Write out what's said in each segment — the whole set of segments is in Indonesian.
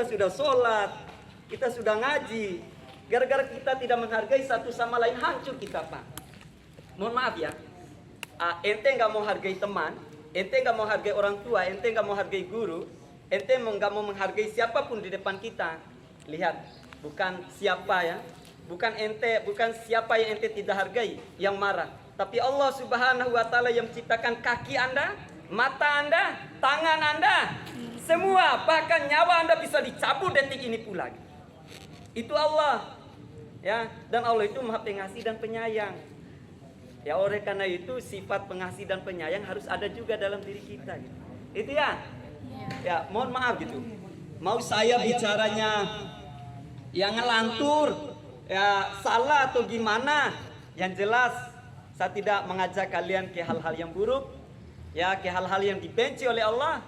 sudah sholat, kita sudah ngaji. Gara-gara kita tidak menghargai satu sama lain, hancur kita, Pak. Mohon maaf ya. Ente nggak mau hargai teman, ente nggak mau hargai orang tua, ente nggak mau hargai guru, ente nggak mau menghargai siapapun di depan kita. Lihat, bukan siapa ya, bukan ente, bukan siapa yang ente tidak hargai yang marah, tapi Allah Subhanahu wa Ta'ala yang menciptakan kaki Anda, mata Anda, tangan Anda, semua, bahkan nyawa Anda bisa dicabut detik ini pula. Itu Allah, ya, dan Allah itu Maha Pengasih dan Penyayang. Ya, oleh karena itu sifat pengasih dan penyayang harus ada juga dalam diri kita. Gitu. Itu ya. Ya, mohon maaf gitu. Mau saya bicaranya yang ngelantur, ya salah atau gimana? Yang jelas saya tidak mengajak kalian ke hal-hal yang buruk, ya ke hal-hal yang dibenci oleh Allah.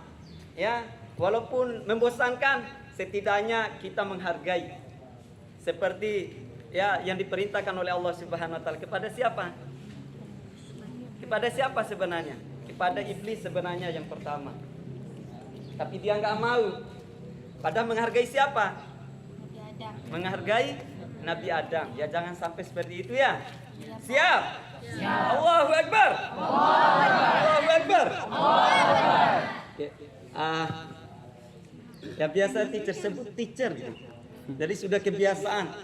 Ya, walaupun membosankan, setidaknya kita menghargai. Seperti ya yang diperintahkan oleh Allah Subhanahu wa Ta'ala kepada siapa? Kepada siapa sebenarnya? Kepada iblis sebenarnya yang pertama. Tapi dia nggak mau. Padahal menghargai siapa? Menghargai Nabi Adam. Ya jangan sampai seperti itu ya. Siap? Allahu Akbar. Allahu Akbar. Ya biasa teacher sebut teacher gitu. Jadi sudah kebiasaan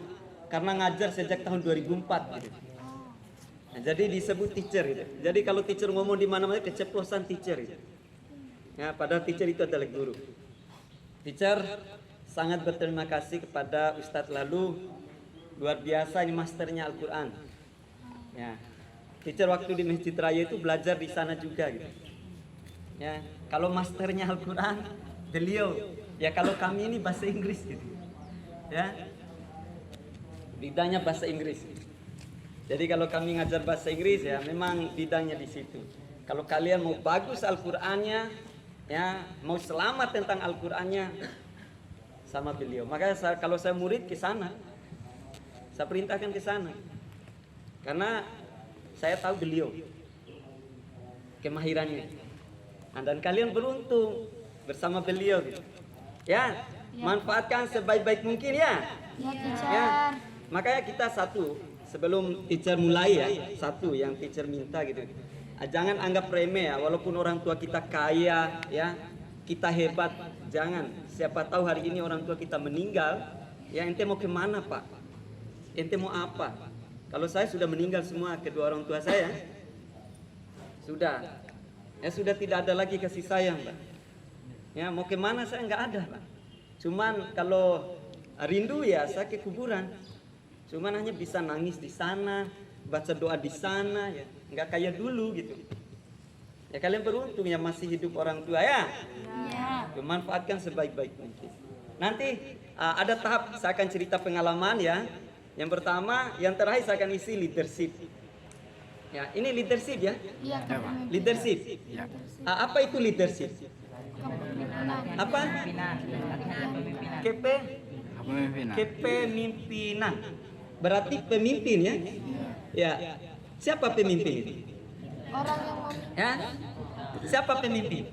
karena ngajar sejak tahun 2004 gitu. Nah, jadi disebut teacher gitu. Jadi kalau teacher ngomong di mana-mana keceplosan teacher gitu. Ya, padahal teacher itu adalah guru. Teacher sangat berterima kasih kepada Ustadz Lalu, luar biasa ini masternya Al-Quran. Ya, teacher waktu di Masjid Raya itu belajar di sana juga gitu. Ya, kalau masternya Al-Quran, beliau. Ya kalau kami ini bahasa Inggris gitu. Ya, bidangnya bahasa Inggris. Jadi kalau kami ngajar bahasa Inggris ya memang bidangnya di situ. Kalau kalian mau bagus Al-Qur'annya, ya mau selamat tentang Al-Qur'annya sama beliau. Makanya kalau saya murid ke sana, saya perintahkan ke sana. Karena saya tahu beliau kemahirannya. Nah, dan kalian beruntung bersama beliau gitu. Ya, manfaatkan sebaik-baik mungkin ya. Ya. Makanya kita satu sebelum teacher mulai ya, satu yang teacher minta gitu. Jangan anggap remeh ya, walaupun orang tua kita kaya ya, kita hebat, jangan. Siapa tahu hari ini orang tua kita meninggal, ya ente mau kemana Pak? Ente mau apa? Kalau saya sudah meninggal semua kedua orang tua saya, sudah, ya sudah tidak ada lagi kasih sayang Pak. Ya mau kemana saya nggak ada Pak. Cuman kalau rindu ya saya ke kuburan. Cuman hanya bisa nangis di sana, baca doa di sana ya, nggak kayak dulu gitu. Ya kalian beruntung ya masih hidup orang tua ya. Manfaatkan sebaik-baik mungkin. Nanti ada tahap saya akan cerita pengalaman ya. Yang pertama, yang terakhir saya akan isi leadership. Ya, ini leadership ya? Iya, leadership. Apa itu leadership? Apa? Kepemimpinan. Berarti pemimpin ya? Ya. Siapa pemimpin? Orang yang memimpin. Ya? Siapa pemimpin?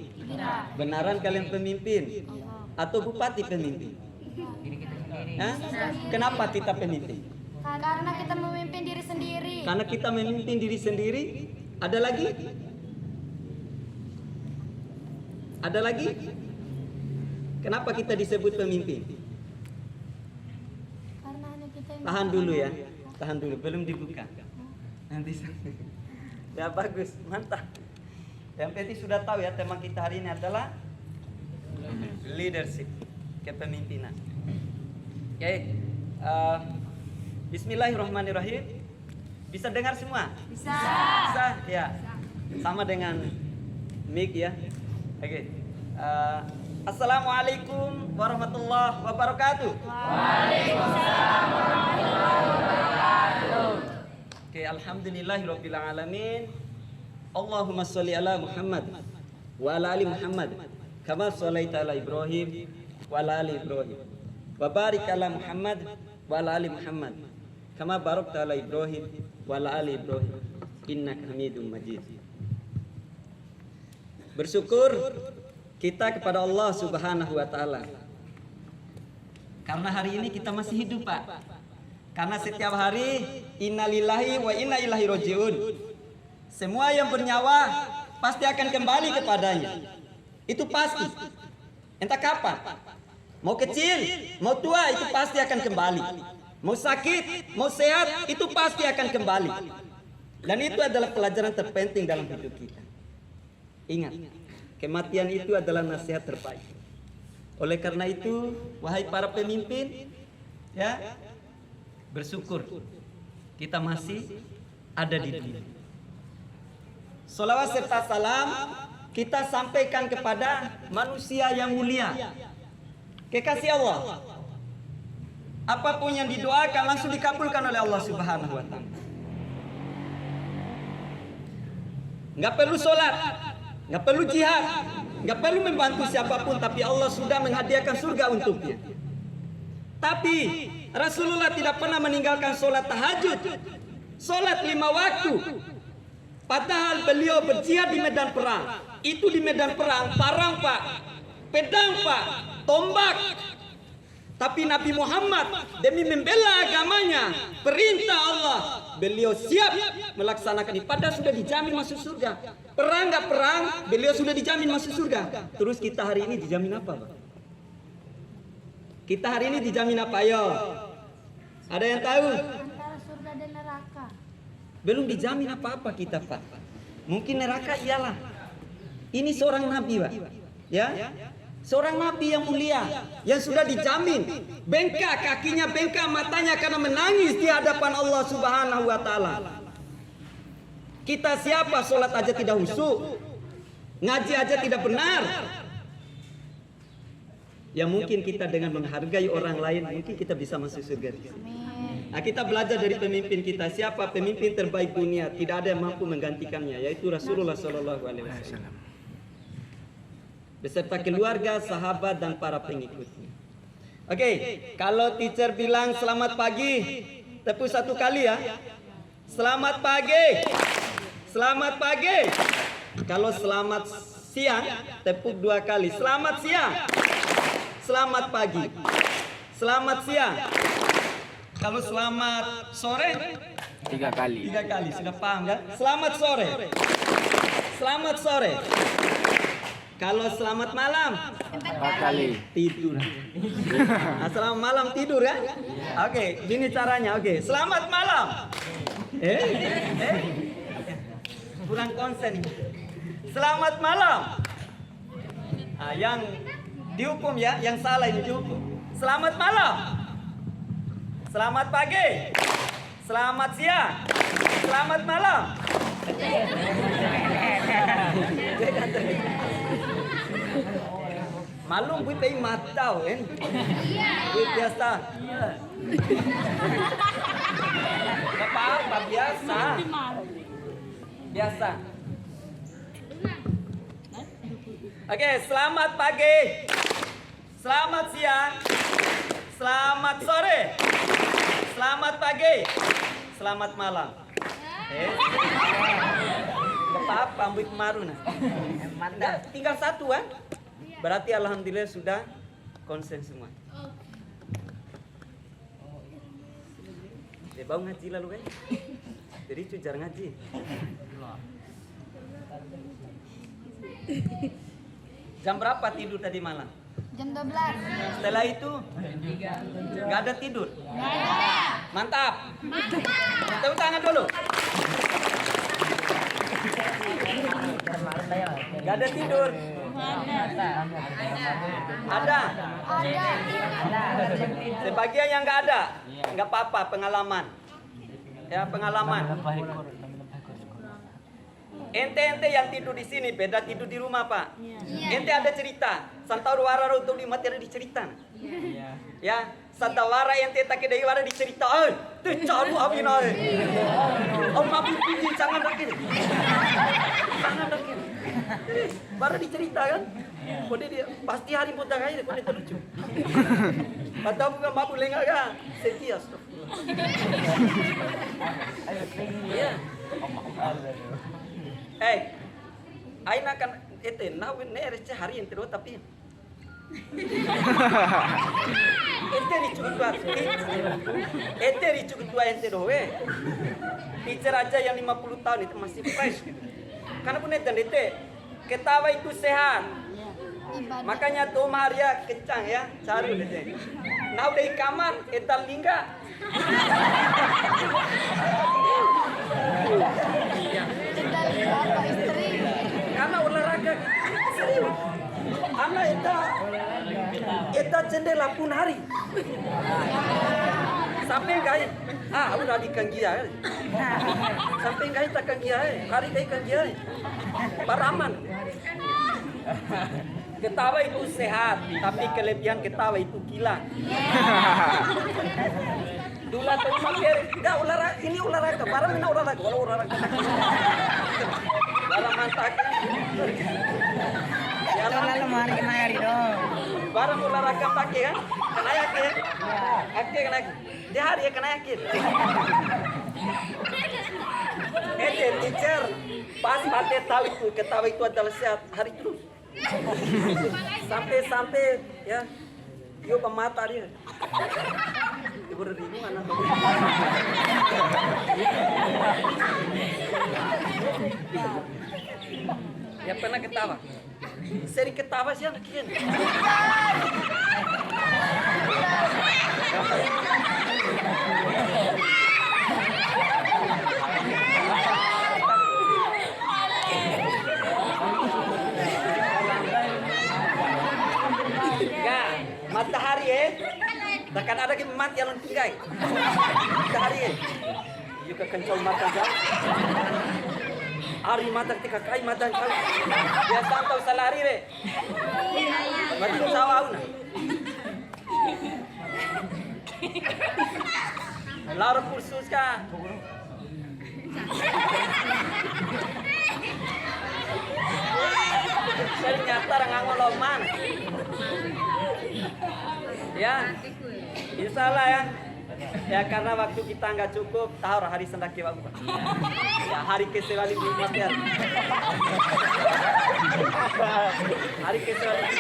Benaran kalian pemimpin? Atau bupati pemimpin? Ya? Kenapa kita pemimpin? Karena kita memimpin diri sendiri. Karena kita memimpin diri sendiri. Ada lagi? Ada lagi? Kenapa kita disebut pemimpin? Tahan dulu ya, tahan dulu, belum dibuka. Nanti ya bagus, mantap. Yang penting sudah tahu ya, tema kita hari ini adalah leadership, kepemimpinan. Oke, Bismillahirrahmanirrahim. Bisa dengar semua? Bisa. Bisa, ya. Sama dengan mic ya. Oke. Assalamualaikum warahmatullahi wabarakatuh. Waalaikumsalam warahmatullahi wabarakatuh. Oke, alhamdulillahirabbil alamin. Allahumma sholli ala Muhammad wa ala ali Muhammad kama shallaita ala Ibrahim wa ala ali Ibrahim. Wa barik ala Muhammad wa ala ali Muhammad kama barakta ala Ibrahim wa ala ali Ibrahim. Innaka Hamidum Majid. Bersyukur kita kepada Allah Subhanahu wa Ta'ala Karena hari ini kita masih hidup, Pak. Karena setiap hari innalillahi wa inna ilaihi rajiun. Semua yang bernyawa pasti akan kembali kepadanya. Itu pasti. Entah kapan. Mau kecil, mau tua, itu pasti akan kembali. Mau sakit, mau sehat, itu pasti akan kembali. Dan itu adalah pelajaran terpenting dalam hidup kita. Ingat, kematian itu adalah nasihat terbaik. Oleh karena itu, wahai para pemimpin, ya, bersyukur kita masih ada di dunia. Sholawat serta salam kita sampaikan kepada manusia yang mulia, kekasih Allah. Apapun yang didoakan langsung dikabulkan oleh Allah Subhanahu wa Ta'ala. Nggak perlu sholat, nggak perlu jihad, nggak perlu membantu siapapun, tapi Allah sudah menghadiahkan surga untuknya. Tapi Rasulullah tidak pernah meninggalkan sholat tahajud, sholat 5 waktu. Padahal beliau berjihad di medan perang. Itu di medan perang, parang Pak, pedang Pak, tombak. Tapi Nabi Muhammad demi membela agamanya, perintah Allah, beliau siap melaksanakan itu. Padahal sudah dijamin masuk surga. Perang nggak perang, beliau sudah dijamin masuk surga. Terus kita hari ini dijamin apa, Pak? Kita hari ini dijamin apa, ayo? Ada yang tahu? Antara surga dan neraka. Belum dijamin apa-apa kita, Pak. Mungkin neraka iyalah. Ini seorang nabi, Pak. Ya? Seorang nabi yang mulia, yang sudah dijamin bengkak kakinya, bengkak matanya karena menangis di hadapan Allah Subhanahu wa Ta'ala. Kita siapa? Sholat aja tidak khusyuk, ngaji aja tidak benar. Ya mungkin kita dengan menghargai orang lain, mungkin kita bisa masuk surga. Nah, kita belajar dari pemimpin kita. Siapa pemimpin terbaik dunia? Tidak ada yang mampu menggantikannya, yaitu Rasulullah Shallallahu Alaihi Wasallam. Beserta keluarga, sahabat, dan para pengikutnya. Oke, kalau teacher bilang selamat pagi, tepuk 1 kali ya. Selamat pagi. Selamat pagi. Kalau selamat siang, tepuk 2 kali. Selamat siang. Selamat pagi. Selamat siang. Kalau selamat sore, 3 kali. 3 kali. Sudah paham kan? Selamat sore. Selamat sore. Kalau selamat malam, 4 kali. tidur. Nah, selamat malam tidur ya. Oke, gini caranya. Oke, selamat malam. Kurang konsen. Selamat malam. Nah, yang dihukum ya, yang salah ini dihukum. Selamat malam. Selamat pagi. Selamat siang. Selamat malam. Malum gue pengen matau kan? Gue biasa. Gak apa-apa, biasa. Biasa. Oke, selamat pagi. Selamat siang. Selamat sore. Selamat pagi. Selamat malam. Gak apa-apa, ambil kemaru nah. Tinggal 1 kan? Berarti alhamdulillah sudah konsen semua. Dia bau ngaji lalu kan? Jadi cujar ngaji. Jam berapa tidur tadi malam? Jam 12. Setelah itu nggak ada tidur. Mantap. Tepuk tangan dulu. Nggak ada tidur. Ada. Sebagian yang nggak ada, nggak apa-apa, pengalaman. Ya, pengalaman. Ente yang tidur di sini beda tidur di rumah, Pak. Ente ada cerita. Santawara untuk di mati ada dicerita. Ya, santawara ente tak kena wara dicerita. Tu caru abin ai. Om mabu pinji jangan dekin. Jangan dekin. Baru dicerita kan? Kode dia pasti hari putar kaya kode terlucu. Atau bukan mabu lengah kan? Setia stop. Iya. Aina kan nawin neres hari yang terus tapi ente cukup tua ente doe. Teacher aja yang 50 tahun itu masih fresh gitu. Karena pun ente ketawa itu sehat. Ibadah. Makanya tuh Maria kencang ya, cari deh. Nah udah di kamar, etal lingga. Kita lihat apa istri. Karena olahraga serius. Anak eta jendela pun hari. Sampai gaya, udah di kanggia. Sampai gaya tak kanggia, hari gaya kanggia. Baraman. Ketawa itu sehat, tapi kelebihan ketawa itu gila. Dulu atau mampir, enggak olahraga, ini olahraga, barang mana olahraga, walau olahraga. Barang mantak. Ya lah, lemari kena hari dong. barang olahraga pakai kan, kena yakin, kena, di hari ya kena yakin. Teacher, pas mati tahu itu, ketawa itu adalah sehat hari terus. Sampai ya, yo pemata dia. Ibu ribu anak. Ya pernah ketawa. Sering ketawa sih anak ini. Matahari takkan ada yang mati alun tinggai. Matahari juga kencang mata jam. Hari mata ketika kai mata kau. Dia santau salari Mati sawau na. Lara kursus ka. Ternyata ngangoloman. Ya, insyaallah ya. Ya karena waktu kita nggak cukup, tahu hari sendaki waktu. Ya hari kesewali di master. Hari kesewali.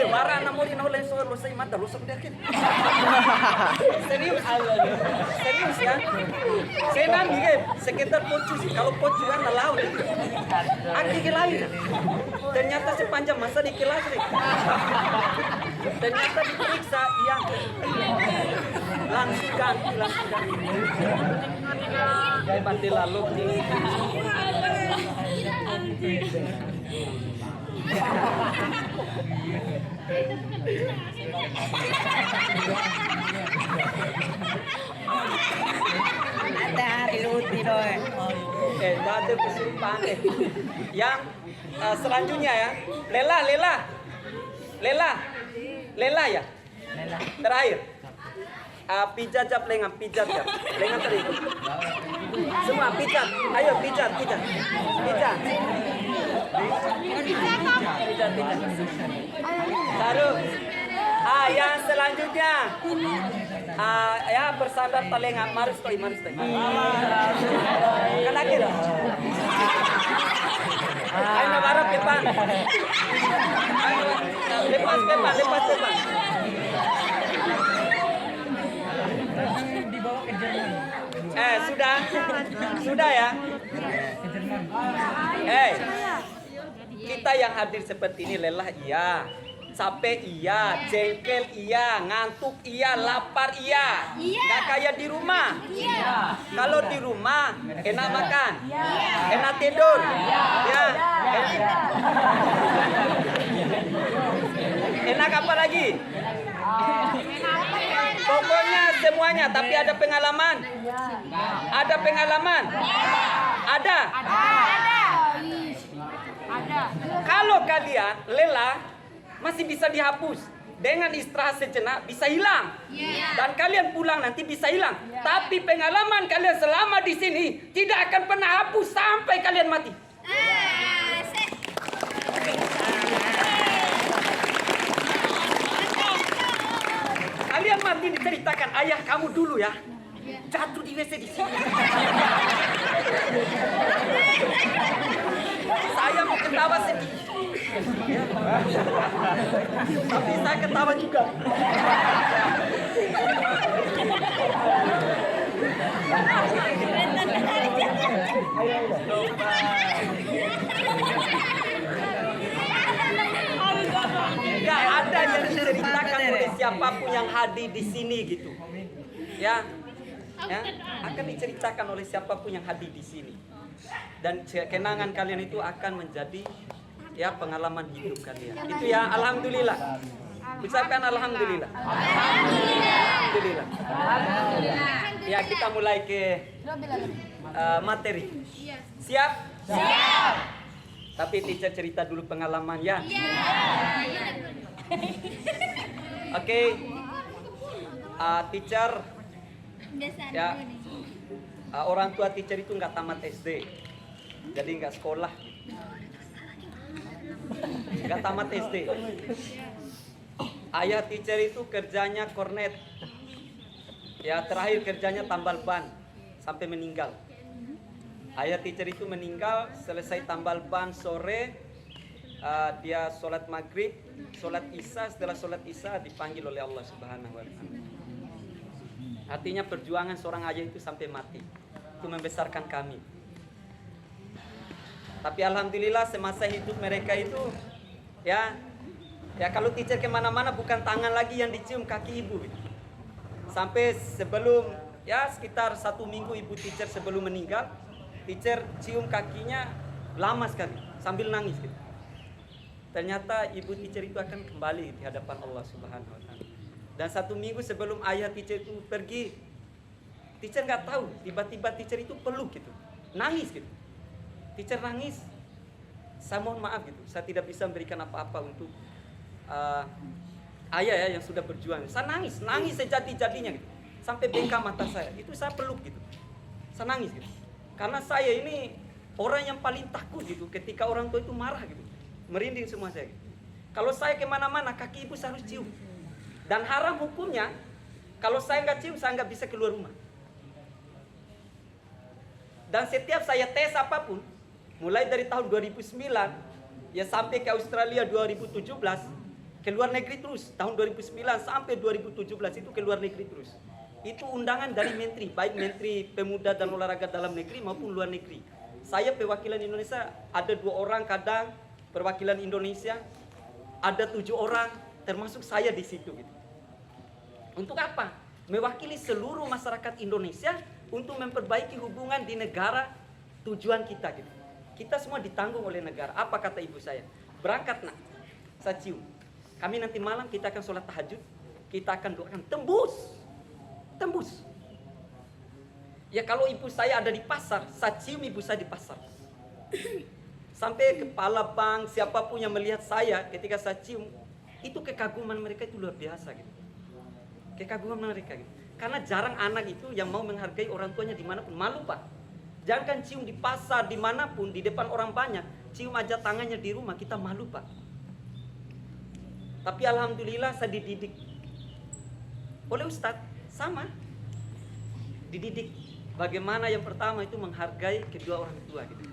Warna namun ini oleh soal lo saya mata lo sudah yakin. Serius ya. Saya nanti sekitar pocu sih. Kalau pocu kan laut. Aki lain. Ternyata sepanjang masa di kelas nih. Ternyata diperiksa iya. Langsung ganti. Mati lalu nih. Ada hari luti doy. Ada kesurupan Yang selanjutnya ya, Lela ya. Terakhir. Pijat jap lengan tadi. Semua pijat. Ayo pijat. Taruh. Yang selanjutnya. Ya bersandar telinga maris toy. Kena kira. Ayo nabarap depan. Lepas. Dibawa ke Jerman. Sudah ya. Kita yang hadir seperti ini lelah iya, capek iya, jengkel iya, ngantuk iya, lapar iya. Nggak kayak di rumah. Kalau di rumah enak makan, enak tidur, ya. Enak apa lagi? Pokoknya semuanya, tapi ada pengalaman. Ada pengalaman? Ada. Kalau kalian lelah, masih bisa dihapus. Dengan istirahat sejenak bisa hilang. Dan kalian pulang nanti bisa hilang. Tapi pengalaman kalian selama di sini tidak akan pernah hapus sampai kalian mati. Kalian mati diceritakan ayah kamu dulu ya. Jatuh di WC di sini. Saya mau ketawa sedih. Ya. Tapi saya ketawa juga. Gak ada yang diceritakan oleh siapapun yang hadir di sini gitu. Ya, akan diceritakan oleh siapapun yang hadir di sini. Dan kenangan kalian itu akan menjadi ya pengalaman hidup kalian. Itu ya, alhamdulillah. Ucapkan alhamdulillah. Alhamdulillah. Ya, kita mulai ke materi. Siap? Siap. Tapi teacher cerita dulu pengalaman ya. Oke. Teacher ya, orang tua teacher itu nggak tamat SD, jadi nggak sekolah, nggak tamat SD. Ayah teacher itu kerjanya kornet, ya terakhir kerjanya tambal ban sampai meninggal. Ayah teacher itu meninggal, selesai tambal ban sore, dia sholat maghrib, sholat isya, setelah sholat isya dipanggil oleh Allah Subhanahu Wa Taala. Artinya perjuangan seorang ayah itu sampai mati, itu membesarkan kami. Tapi alhamdulillah semasa hidup mereka itu, ya kalau teacher kemana-mana bukan tangan lagi yang dicium, kaki ibu. Sampai sebelum ya sekitar 1 minggu ibu teacher sebelum meninggal, teacher cium kakinya lama sekali sambil nangis gitu. Ternyata ibu teacher itu akan kembali di hadapan Allah Subhanahu Wa Taala. Dan 1 minggu sebelum ayah teacher itu pergi, teacher nggak tahu, tiba-tiba teacher itu peluk gitu, nangis gitu. Teacher nangis, saya mohon maaf gitu, saya tidak bisa memberikan apa-apa untuk ayah ya yang sudah berjuang. Saya nangis sejadi-jadinya gitu, sampai bengkak mata saya. Itu saya peluk gitu, saya nangis gitu. Karena saya ini orang yang paling takut gitu, ketika orang tua itu marah gitu, merinding semua saya. Gitu. Kalau saya kemana-mana, kaki ibu saya harus cium. Dan haram hukumnya, kalau saya nggak cium, saya nggak bisa keluar rumah. Dan setiap saya tes apapun, mulai dari tahun 2009, ya sampai ke Australia 2017, ke luar negeri terus. Tahun 2009 sampai 2017 itu ke luar negeri terus. Itu undangan dari menteri, baik menteri pemuda dan olahraga dalam negeri maupun luar negeri. Saya perwakilan Indonesia, ada 2 orang kadang perwakilan Indonesia, ada 7 orang, termasuk saya di situ gitu. Untuk apa? Mewakili seluruh masyarakat Indonesia untuk memperbaiki hubungan di negara tujuan kita gitu. Kita semua ditanggung oleh negara. Apa kata ibu saya? Berangkat nak, saya cium. Kami nanti malam kita akan sholat tahajud, kita akan doakan tembus. Ya kalau ibu saya ada di pasar, saya cium ibu saya di pasar. Sampai kepala bank, siapapun yang melihat saya ketika saya cium, itu kekaguman mereka itu luar biasa gitu. Kekaguman mereka gitu. Karena jarang anak itu yang mau menghargai orang tuanya dimanapun. Malu pak. Jangan cium di pasar, dimanapun, di depan orang banyak. Cium aja tangannya di rumah, kita malu pak. Tapi alhamdulillah saya dididik oleh Ustadz, sama. Dididik. Bagaimana yang pertama itu menghargai kedua orang tua gitu.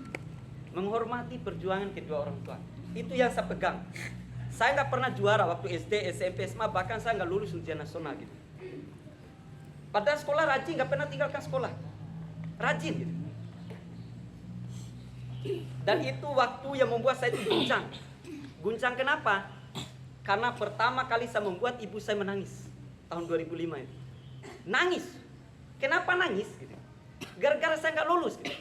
Menghormati perjuangan kedua orang tua. Itu yang saya pegang. Saya nggak pernah juara waktu SD, SMP, SMA, bahkan saya nggak lulus ujian nasional gitu. Padahal sekolah rajin, nggak pernah tinggalkan sekolah. Rajin gitu. Dan itu waktu yang membuat saya itu guncang. Guncang kenapa? Karena pertama kali saya membuat ibu saya menangis. Tahun 2005 itu. Nangis. Kenapa nangis? Gitu. Gara-gara saya nggak lulus gitu.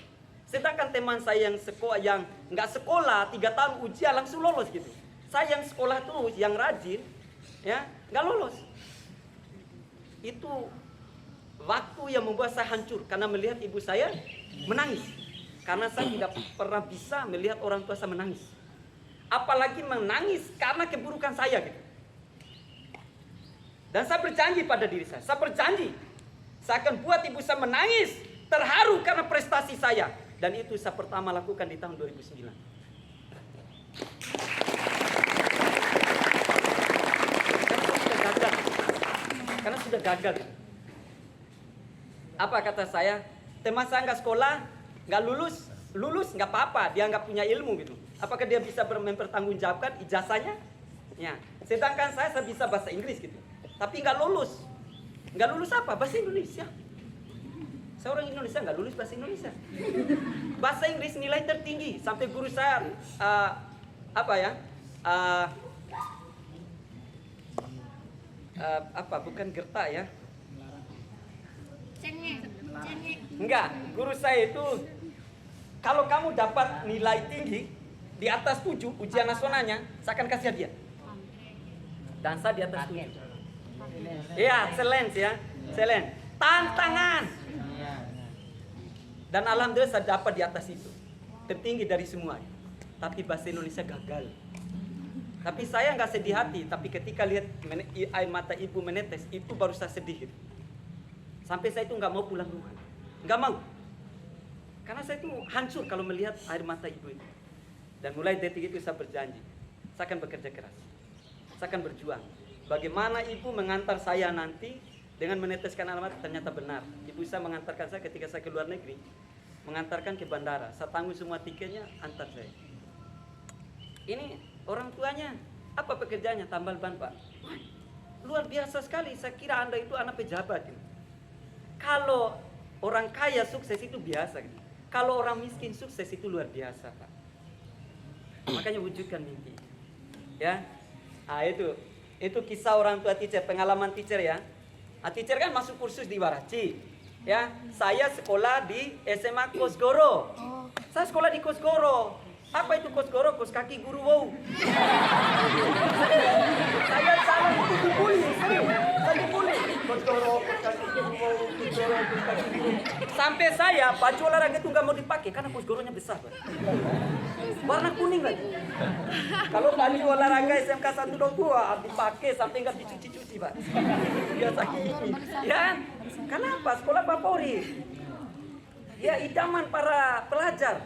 Sedangkan teman saya yang nggak sekolah 3 tahun ujian langsung lolos gitu. Saya yang sekolah terus, yang rajin, ya nggak lolos. Itu waktu yang membuat saya hancur karena melihat ibu saya menangis. Karena saya tidak pernah bisa melihat orang tua saya menangis. Apalagi menangis karena keburukan saya gitu. Dan saya berjanji pada diri saya berjanji, saya akan buat ibu saya menangis, terharu karena prestasi saya. Dan itu saya pertama lakukan di tahun 2009. Karena sudah gagal. Apa kata saya? Teman saya nggak sekolah, nggak lulus nggak apa-apa, dia nggak punya ilmu gitu. Apakah dia bisa mempertanggungjawabkan ijazahnya? Ya. Sedangkan saya bisa bahasa Inggris gitu, tapi nggak lulus. Nggak lulus apa? Bahasa Indonesia. Saya orang Indonesia nggak lulus bahasa Indonesia. Bahasa Inggris nilai tertinggi sampai guru saya bukan gertak ya. Cengeng. Enggak, guru saya itu kalau kamu dapat nilai tinggi di atas 7 ujian nasionalnya, saya akan kasih hadiah. Dan saya di atas 7. Iya, challenge ya. Challenge. Tantangan. Dan alhamdulillah saya dapat di atas itu. Tertinggi dari semua. Tapi bahasa Indonesia gagal. Tapi saya nggak sedih hati, tapi ketika lihat air mata ibu menetes, itu baru saya sedih. Sampai saya itu nggak mau pulang rumah. Nggak mau. Karena saya itu hancur kalau melihat air mata ibu itu. Dan mulai detik itu saya berjanji, saya akan bekerja keras. Saya akan berjuang. Bagaimana ibu mengantar saya nanti dengan meneteskan air mata, ternyata benar. Ibu saya mengantarkan saya ketika saya ke luar negeri, mengantarkan ke bandara. Saya tanggung semua tiketnya, antar saya. Ini orang tuanya, apa pekerjaannya? Tambal ban, Pak. Wah, luar biasa sekali. Saya kira Anda itu anak pejabat. Kalau orang kaya sukses itu biasa. Kalau orang miskin sukses itu luar biasa, Pak. Makanya wujudkan mimpi. Ya. Ah, itu kisah orang tua teacher, pengalaman teacher ya. Teacher kan masuk kursus di Waraci. Ya, saya sekolah di SMA Kosgoro. Saya sekolah di Kosgoro. Apa itu Kosgoro? Kos kaki guru wow. Saya salah itu dibully. Saya dibully. Kosgoro, kos kaki guru wow, Kosgoro, kos kaki guru. Sampai saya baju olahraga itu nggak mau dipakai karena Kosgoronya besar, Pak. Warna kuning lagi. Kalau baju olahraga SMK 122 dipakai sampai nggak dicuci-cuci, Pak. Biasa gigi. Ya, kenapa? Sekolah favorit. Ya, idaman para pelajar.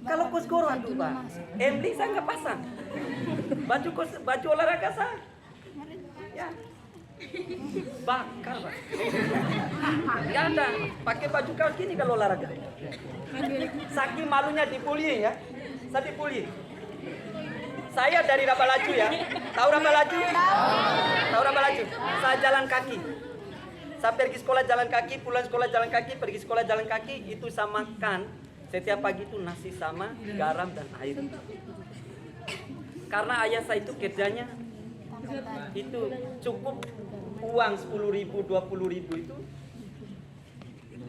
Kalau Kosgoro aduh, Pak. Emily saya nggak pasang. Baju olahraga saya. Ya. Bakar, Pak. Nggak ada. Pakai baju kaos gini kalau olahraga. Saking malunya dibully ya. Saya dibully. Saya dari Rabalaju ya. Tahu Rabalaju? Tahu Rabalaju? Saya jalan kaki. Saya pergi sekolah jalan kaki, pulang sekolah jalan kaki, pergi sekolah jalan kaki, itu saya makan setiap pagi itu nasi sama garam dan air. Karena ayah saya itu kerjanya itu cukup uang 10.000, 20.000 itu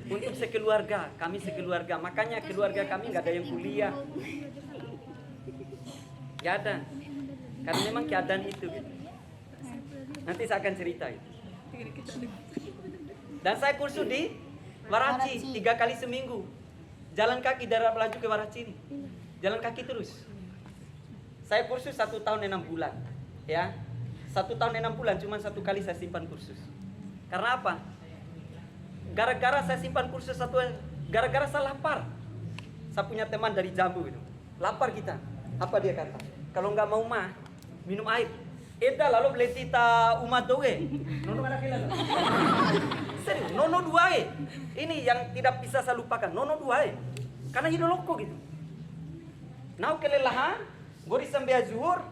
untuk sekeluarga, kami sekeluarga. Makanya keluarga kami nggak ada yang kuliah. Nggak ada. Karena memang keadaan itu gitu. Nanti saya akan cerita itu. Dan saya kursus di Waraci 3 kali seminggu. Jalan kaki dari Rabalaju ke Waraci ini. Jalan kaki terus. Saya kursus 1 tahun 6 bulan. Ya. 1 tahun 6 bulan cuma 1 kali saya simpan kursus. Karena apa? Gara-gara saya simpan kursus gara-gara saya lapar. Saya punya teman dari Jambu itu. Lapar kita. Apa dia kata? Kalau nggak mau mah, minum air. Eda lalu beli tita umat doge. Nono ada kila. Serius, nono dua Ini yang tidak bisa saya lupakan. Nono dua Karena hidup loko gitu. Nau kelelahan, gue disembah zuhur,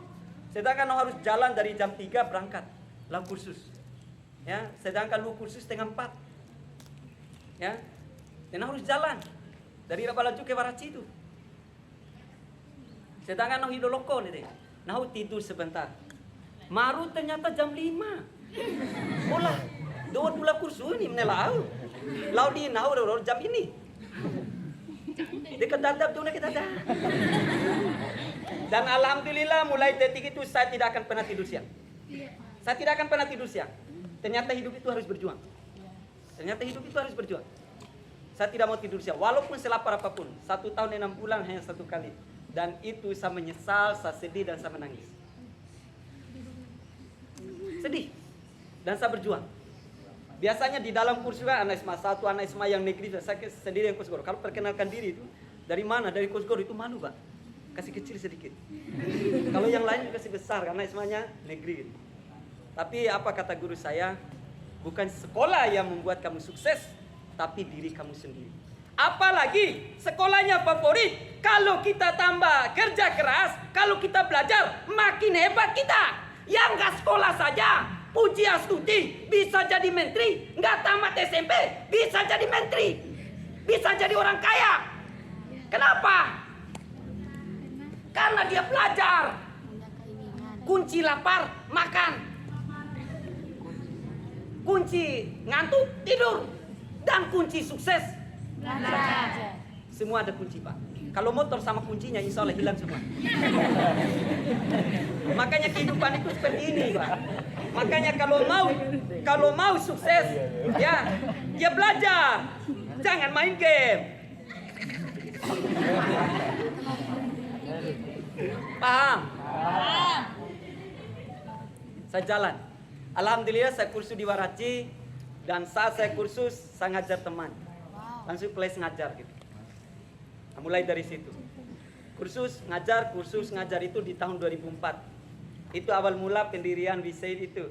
sedangkan nau harus jalan dari jam 3 berangkat. Lalu kursus. Ya, sedangkan lu kursus setengah 4. Ya. Dan harus jalan dari Rabalaju ke Waraci itu. Sedangkan nau hidup loko nih deh. Nau tidur sebentar. Maru ternyata jam 5. Olah, dua pula kursus ini menelau. Lau di nau jam ini. Dekat dadap tuh kita dah. Dan alhamdulillah mulai detik itu saya tidak akan pernah tidur siang. Saya tidak akan pernah tidur siang. Ternyata hidup itu harus berjuang. Ternyata hidup itu harus berjuang. Saya tidak mau tidur siang, walaupun selapar apapun. 1 tahun 6 bulan hanya 1 kali. Dan itu saya menyesal, saya sedih dan saya menangis. Sedih. Dan saya berjuang. Biasanya di dalam kursus kan anak SMA 1, anak SMA yang negeri, saya sendiri yang Kosgoro. Kalau perkenalkan diri itu, dari mana? Dari Kosgoro itu malu, Pak. Kasih kecil sedikit. Kalau yang lain kasih besar, karena SMA-nya negeri. Gitu. Tapi apa kata guru saya? Bukan sekolah yang membuat kamu sukses, tapi diri kamu sendiri. Apalagi sekolahnya favorit. Kalau kita tambah kerja keras, kalau kita belajar, makin hebat kita. Yang nggak sekolah saja, puji astuti, bisa jadi menteri. Nggak tamat SMP, bisa jadi menteri. Bisa jadi orang kaya. Kenapa? Karena dia belajar. Kunci lapar, makan. Kunci ngantuk, tidur. Dan kunci sukses, Belajar. semua ada kunci, Pak. Kalau motor sama kuncinya insya Allah hilang semua. Makanya kehidupan itu seperti ini, Pak. Makanya kalau mau sukses, ya belajar. Jangan main game. Paham? Saya jalan. Alhamdulillah saya kursus di Waraci. Dan saat saya kursus, saya ngajar teman. Langsung kelas ngajar gitu. Nah, mulai dari situ. Kursus ngajar itu di tahun 2004. Itu awal mula pendirian Wisaid itu.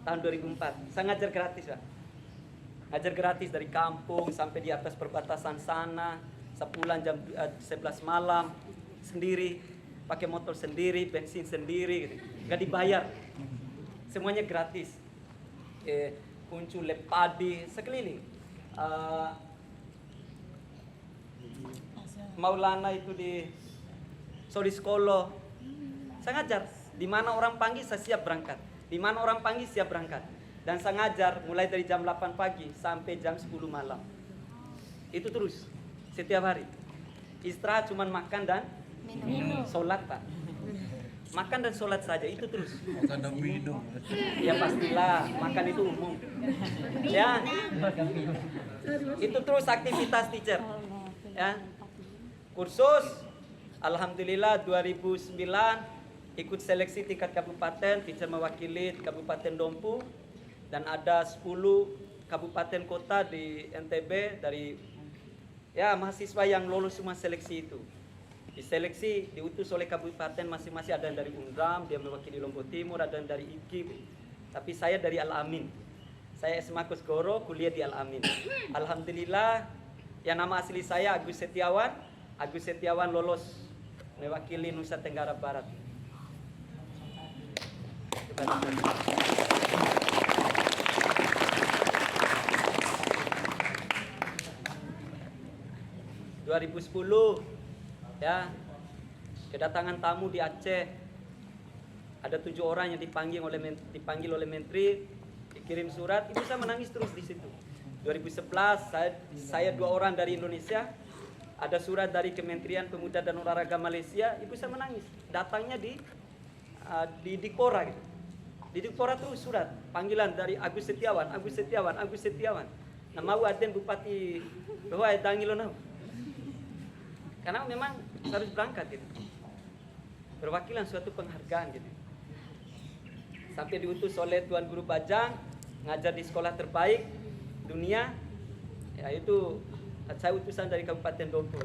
Tahun 2004. Saya ngajar gratis, Pak. Ngajar gratis dari kampung sampai di atas perbatasan sana. Sepulang jam 11 malam. Sendiri. Pakai motor sendiri, bensin sendiri gitu. Gak dibayar. Semuanya gratis. Kuncu lepadi sekeliling. Maulana itu di Soliskolo. Saya ngajar. Di mana orang panggil saya siap berangkat. Di mana orang panggil siap berangkat. Dan saya ngajar mulai dari jam 8 pagi sampai jam 10 malam. Itu terus setiap hari. Istirahat cuman makan dan sholat, Pak. Makan dan sholat saja, itu terus. Makan dan minum. Ya pastilah, makan itu umum. Ya, itu terus aktivitas teacher. Ya, kursus, alhamdulillah 2009 ikut seleksi tingkat kabupaten, teacher mewakili Kabupaten Dompu, dan ada 10 kabupaten kota di NTB dari mahasiswa yang lolos semua seleksi itu. Diseleksi, diutus oleh kabupaten masing-masing, ada yang dari Undram, dia mewakili Lombok Timur, ada yang dari IKIP. Tapi saya dari Al-Amin. Saya SMA Kusgoro, kuliah di Al-Amin. Alhamdulillah, yang nama asli saya Agus Setiawan. Agus Setiawan lolos mewakili Nusa Tenggara Barat. 2010 kedatangan tamu di Aceh. Ada 7 orang yang dipanggil oleh menteri, dikirim surat. Ibu saya menangis terus di situ. 2011 saya 2 orang dari Indonesia. Ada surat dari Kementerian Pemuda dan Olahraga Malaysia. Ibu saya menangis. Datangnya di Dikpora gitu. Di Dikpora terus surat panggilan dari Agus Setiawan. Nah, mau aden Bupati bahwa dangilonau. Karena memang harus berangkat gitu. Perwakilan suatu penghargaan gitu. Sampai diutus oleh Tuan Guru Bajang ngajar di sekolah terbaik dunia. Ya itu saya utusan dari Kabupaten Dompu.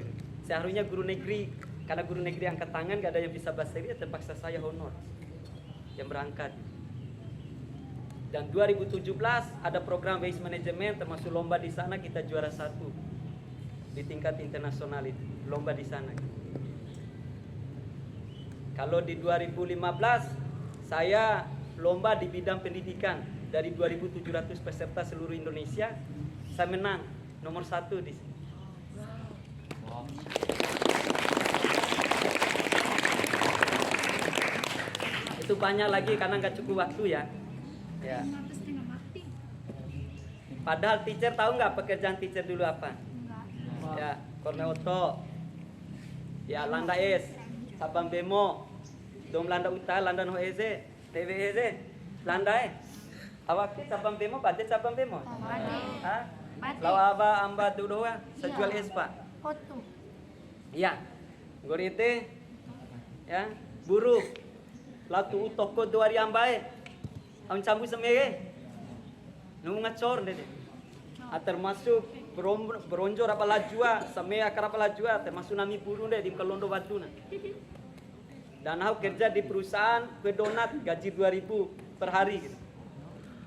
Seharusnya guru negeri, karena guru negeri angkat tangan gak ada yang bisa bahasa Inggris, terpaksa saya honor yang berangkat. Dan 2017 ada program waste management, termasuk lomba di sana, kita juara 1 di tingkat internasional itu, lomba di sana. Kalau di 2015 saya lomba di bidang pendidikan dari 2.700 peserta seluruh Indonesia, saya menang nomor 1 di sini. Itu banyak lagi karena nggak cukup waktu ya. Padahal teacher tahu nggak pekerjaan teacher dulu apa? Ya, Korneoto, ya Landa Es, Sabang Bemo, Dom Landa Utara, Landa Noeze, TWeze, Landa awak Sabang Bemo, Bade Sabang Bemo. Hah? Lawa amba dudoa, sejual es Pak. Foto. Iya, gorite, ya, buruh, latu utoko duari ambae, am cambu semege, nungu ngacor deh. Termasuk beronjor apa lajua, samea akar apa lajua, termasuk nami buruh deh di Kelondo Waduna. Dan aku kerja di perusahaan pedonat gaji 2.000 per hari gitu.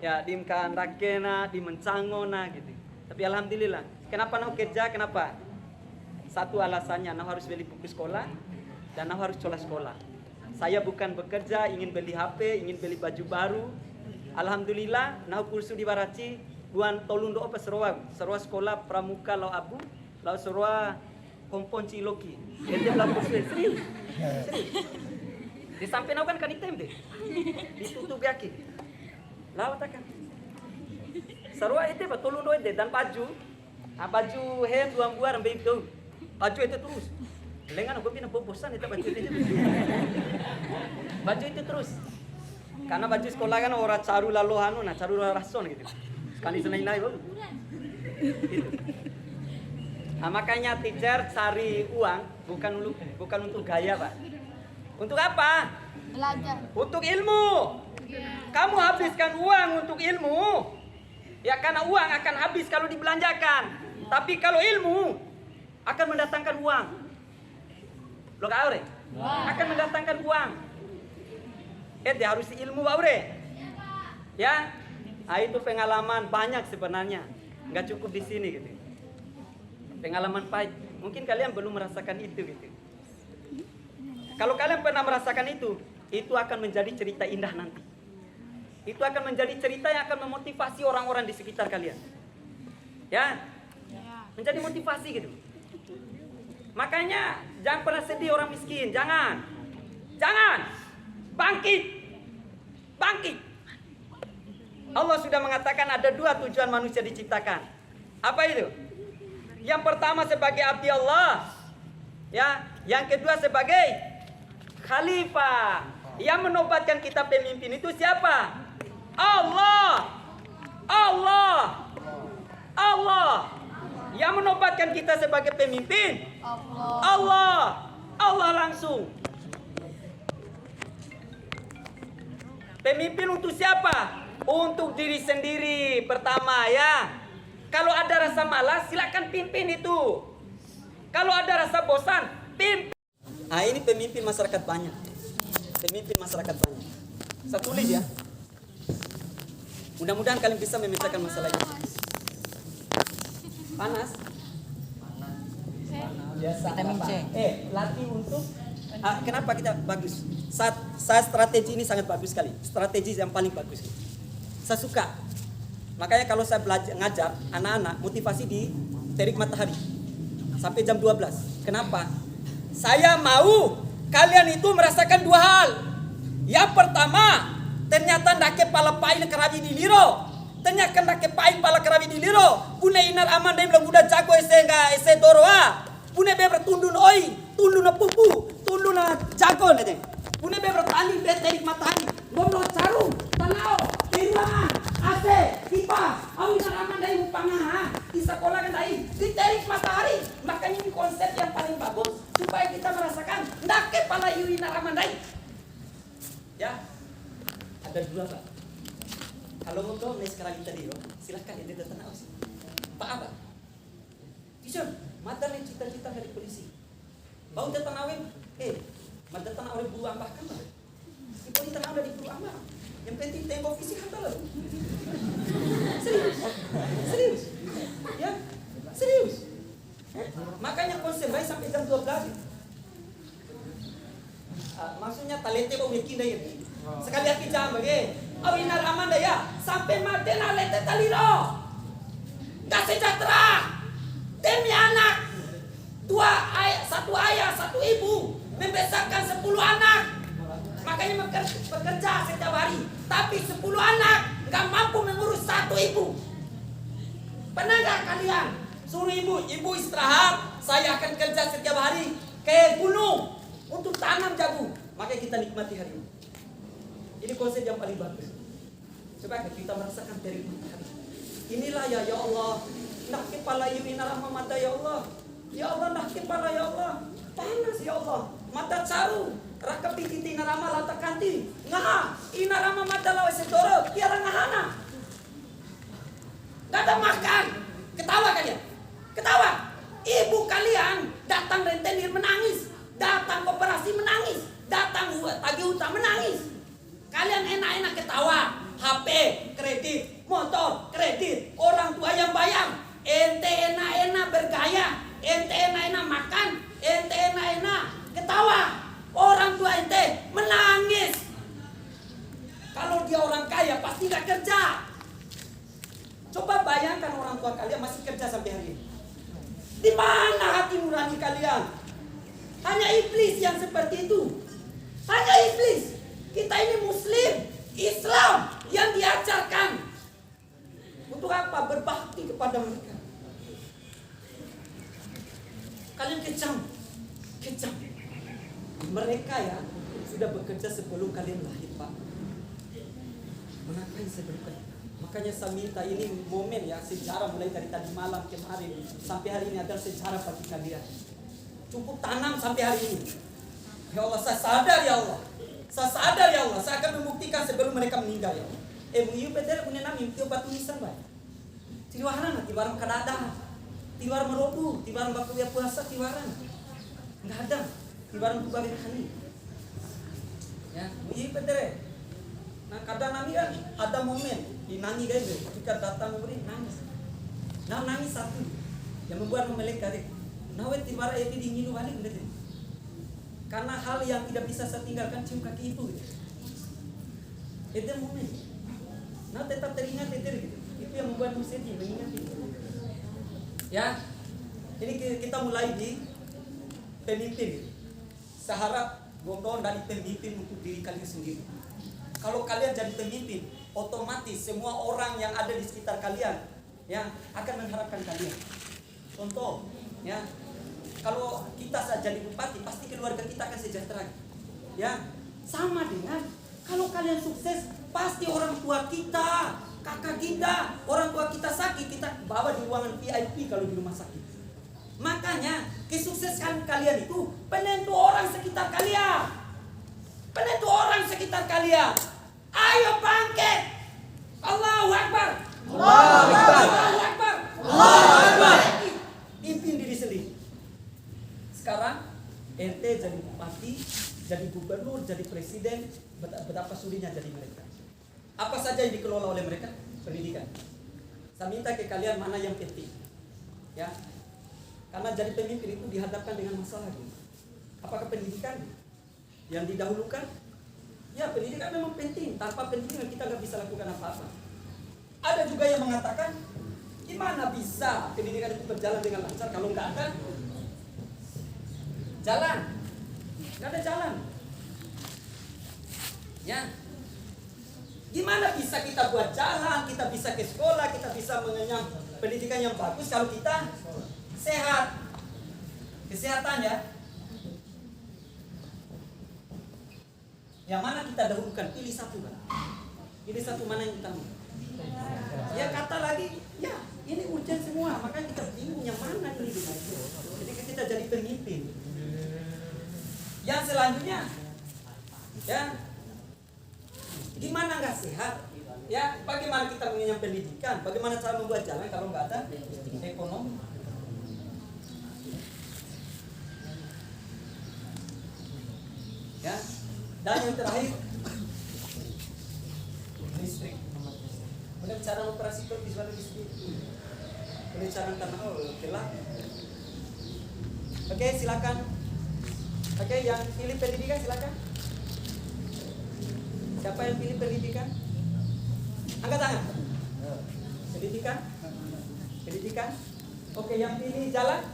Ya di Mkan Rakena, di Mencangona gitu. Tapi alhamdulillah. Kenapa nah kerja? Kenapa? Satu alasannya, nah harus beli buku sekolah dan nah harus sekolah. Saya bukan bekerja, ingin beli HP, ingin beli baju baru. Alhamdulillah, nah kursu di Baraci, buan tolong doa peserwa sekolah pramuka lau abu, lau serwa kompon ciloki. Ente belah kursu serius. Di samping aku kan item deh, ditutup yakin. Lau takkan. Serwa itu tolong doa deh dan baju, baju hem dua buah ambil itu, baju itu terus. Lengan aku pindah bosan itu baju itu. Baju itu terus. Karena baju sekolah kan orang caru lalu nah caru lalu rason gitu. Sekali senang lagi baru. Gitu. Nah, makanya teacher cari uang bukan untuk gaya, Pak. Untuk apa? Belajar. Untuk ilmu. Kamu habiskan uang untuk ilmu. Ya karena uang akan habis kalau dibelanjakan. Tapi kalau ilmu akan mendatangkan uang. Lo kau re? Akan mendatangkan uang. Dia harus ilmu baure. Ya, itu pengalaman banyak sebenarnya. Nggak cukup di sini gitu. Pengalaman pahit. Mungkin kalian belum merasakan itu gitu. Kalau kalian pernah merasakan itu akan menjadi cerita indah nanti. Itu akan menjadi cerita yang akan memotivasi orang-orang di sekitar kalian. Ya, menjadi motivasi gitu. Makanya jangan pernah sedih orang miskin, jangan. Bangkit. Allah sudah mengatakan ada 2 tujuan manusia diciptakan. Apa itu? Yang pertama sebagai abdi Allah. Ya, yang kedua sebagai khalifah. Yang menobatkan kita pemimpin itu siapa? Allah. Yang menobatkan kita sebagai pemimpin Allah langsung. Pemimpin untuk siapa? Untuk diri sendiri pertama ya. Kalau ada rasa malas silakan pimpin itu. Kalau ada rasa bosan pimpin. Nah ini pemimpin masyarakat banyak. Saya tulis ya. Mudah-mudahan kalian bisa memecahkan masalah ini. Panas. Biasa. Vitamin C. Latih untuk kenapa kita bagus? Saya strategi ini sangat bagus sekali. Strategi yang paling bagus. Saya suka. Makanya kalau saya belajar ngajar anak-anak motivasi di terik matahari sampai jam 12. Kenapa? Saya mau kalian itu merasakan 2 hal. Yang pertama, ternyata ndake pala pain kerabi di liro. Ternyata ndake pain pala kerabi di liro. Pune inar aman dai bilang udah jago ese doroa. Pune be bertundun oi, tundun na pupu, tundun na jago nete. Pune be bertanding be terik matahari. Ngomong carung, tanao, ruangan, AC, kipas. Au inar aman dai upanga di sekolah kan dai di terik matahari. Makanya ini konsep yang paling bagus supaya kita merasakan ndake pala inar aman dai. Ya, ada 2 Pak. Kalau mau tahu nih sekarang kita di silakan ini datang aus. Pak apa? Bisa, mata nih cita-cita dari polisi. Bau datang awin, mata datang awin bulu ambah kan Pak. Di polisi tanah udah di bulu ambah. Yang penting tembok fisik hantar loh. Serius. Ya, serius. Makanya konsen baik sampai jam 12. Maksudnya talente mau bikin daya. Sekali lagi jangan bagi. Awinar aman daya sampai mati nalete taliro. Gak sejahtera. Demi anak 1 ayah 1 ibu membesarkan 10 anak. Makanya bekerja setiap hari. Tapi 10 anak gak mampu mengurus 1 ibu. Pernah gak kalian suruh ibu istirahat? Saya akan kerja setiap hari ke gunung untuk tanam jagung. Makanya kita nikmati hari ini. Ini konsep yang paling bagus. Supaya kita merasakan dari matahari. Inilah ya Allah. Nak kepala ini narama mata ya Allah. Ya Allah nak kepala ya Allah. Panas ya Allah. Mata caru. Raka pititi narama lata kanti. Ngaha. Inarama mata lawa sedoro. Tiara ngahana. Gak ada makan. Ketawa kalian. Ketawa. Ibu kalian datang rentenir menangis. Datang koperasi menangis. Datang tagih utang menangis. Kalian enak-enak ketawa. HP, kredit, motor, kredit. Orang tua yang bayang. ente enak-enak bergaya, ente enak-enak makan, ente enak-enak ketawa. Orang tua ente menangis. Kalau dia orang kaya pasti gak kerja. Coba bayangkan orang tua kalian masih kerja sampai hari ini. Di mana hati nurani kalian? Hanya iblis yang seperti itu. Hanya iblis. Kita ini Muslim, Islam yang diajarkan. Untuk apa? Berbakti kepada mereka. Kalian kejam. Kejam. Mereka ya sudah bekerja sebelum kalian lahir, Pak. Mengapain sebelum kalian? Makanya saya minta ini momen ya, sejarah mulai dari tadi malam kemarin sampai hari ini adalah sejarah bagi kalian. Cukup tanam sampai hari ini. Ya Allah, saya sadar ya Allah. Saya sadar ya Allah, saya akan membuktikan sebelum mereka meninggal ya Allah. Mengiyu betul punya nami, tiup batu nisan baik. Tiwaran, tiwaran kadada. Tiwaran merobu, tiwaran baku biar puasa, tiwaran. Enggak ada. Tiwaran buka berkali. Ya, mengiyu betul. Nah kadang nami kan ada momen dinangi guys, ketika datang memberi nangis. Nah nangis satu yang membuat memelek karek. Nah tiba itu dingin balik gitu. Karena hal yang tidak bisa saya tinggalkan cium kaki ibu gitu. Itu momen. Nah tetap teringat itu gitu. Itu yang membuat sedih mengingat itu. Ya, ini kita mulai di pemimpin. Saya harap gondong dari pemimpin untuk diri kalian sendiri. Kalau kalian jadi pemimpin, otomatis semua orang yang ada di sekitar kalian ya akan mengharapkan kalian. Contoh, ya, kalau kita saja jadi bupati, pasti keluarga kita akan sejahtera. Ya, sama dengan kalau kalian sukses, pasti orang tua kita, kakak kita, orang tua kita sakit, kita bawa di ruangan VIP kalau di rumah sakit. Makanya kesuksesan kalian itu penentu orang sekitar kalian. Penentu orang sekitar kalian. Ayo bangkit. Allahu Akbar. Allahu Akbar. Allahu Akbar. Allahu Akbar. Pimpin diri sendiri. Sekarang ente jadi bupati, jadi gubernur, jadi presiden, betapa sulitnya jadi mereka. Apa saja yang dikelola oleh mereka? Pendidikan. Saya minta ke kalian mana yang penting. Ya. Karena jadi pemimpin itu dihadapkan dengan masalah. Apakah pendidikan yang didahulukan? Ya, pendidikan memang penting. Tanpa pendidikan kita nggak bisa lakukan apa-apa. Ada juga yang mengatakan, gimana bisa pendidikan itu berjalan dengan lancar kalau nggak ada jalan? Nggak ada jalan. Ya, gimana bisa kita buat jalan? Kita bisa ke sekolah, kita bisa mengenyam pendidikan yang bagus kalau kita sehat. Kesehatan ya. Yang mana kita dahulukan? Pilih satu kan? Pilih satu mana yang kita mau? Ya kata lagi, ya ini urgent semua, maka kita bingung yang mana ini. Ketika kita jadi pemimpin. Yang selanjutnya, ya gimana nggak sehat? Ya bagaimana kita mengenyam pendidikan? Bagaimana cara membuat jalan kalau nggak ada ekonomi? Ya. Dan yang terakhir, listrik. Perencanaan operasi visual listrik. Perencanaan tanah gelap. Oke, silakan. Oke, yang pilih pendidikan silakan. Siapa yang pilih pendidikan? Angkat tangan. Pendidikan. Pendidikan. Oke, yang pilih jalan.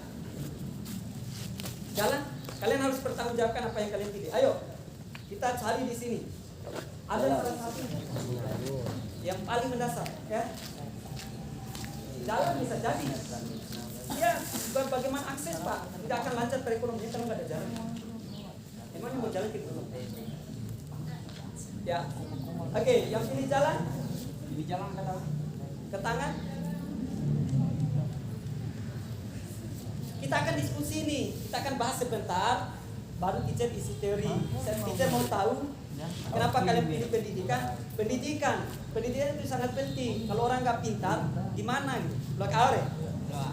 Jalan. Kalian harus bertanggungjawabkan apa yang kalian pilih. Ayo. Kita cari di sini. Ada salah satu yang paling mendasar, ya. Jalan bisa jadi. Ya, bagaimana akses Pak? Tidak akan lancar perekonomian kalau nggak ada jalan. Emangnya mau jalan ke mana? Ya. Oke, yang pilih jalan? Pilih jalan ke tangan. Kita akan diskusi ini. Kita akan bahas sebentar. Baru teacher isi teori. Teacher mau tahu kenapa kalian pilih pendidikan? Pendidikan itu sangat penting. Kalau orang nggak pintar, gimana gitu? Belakang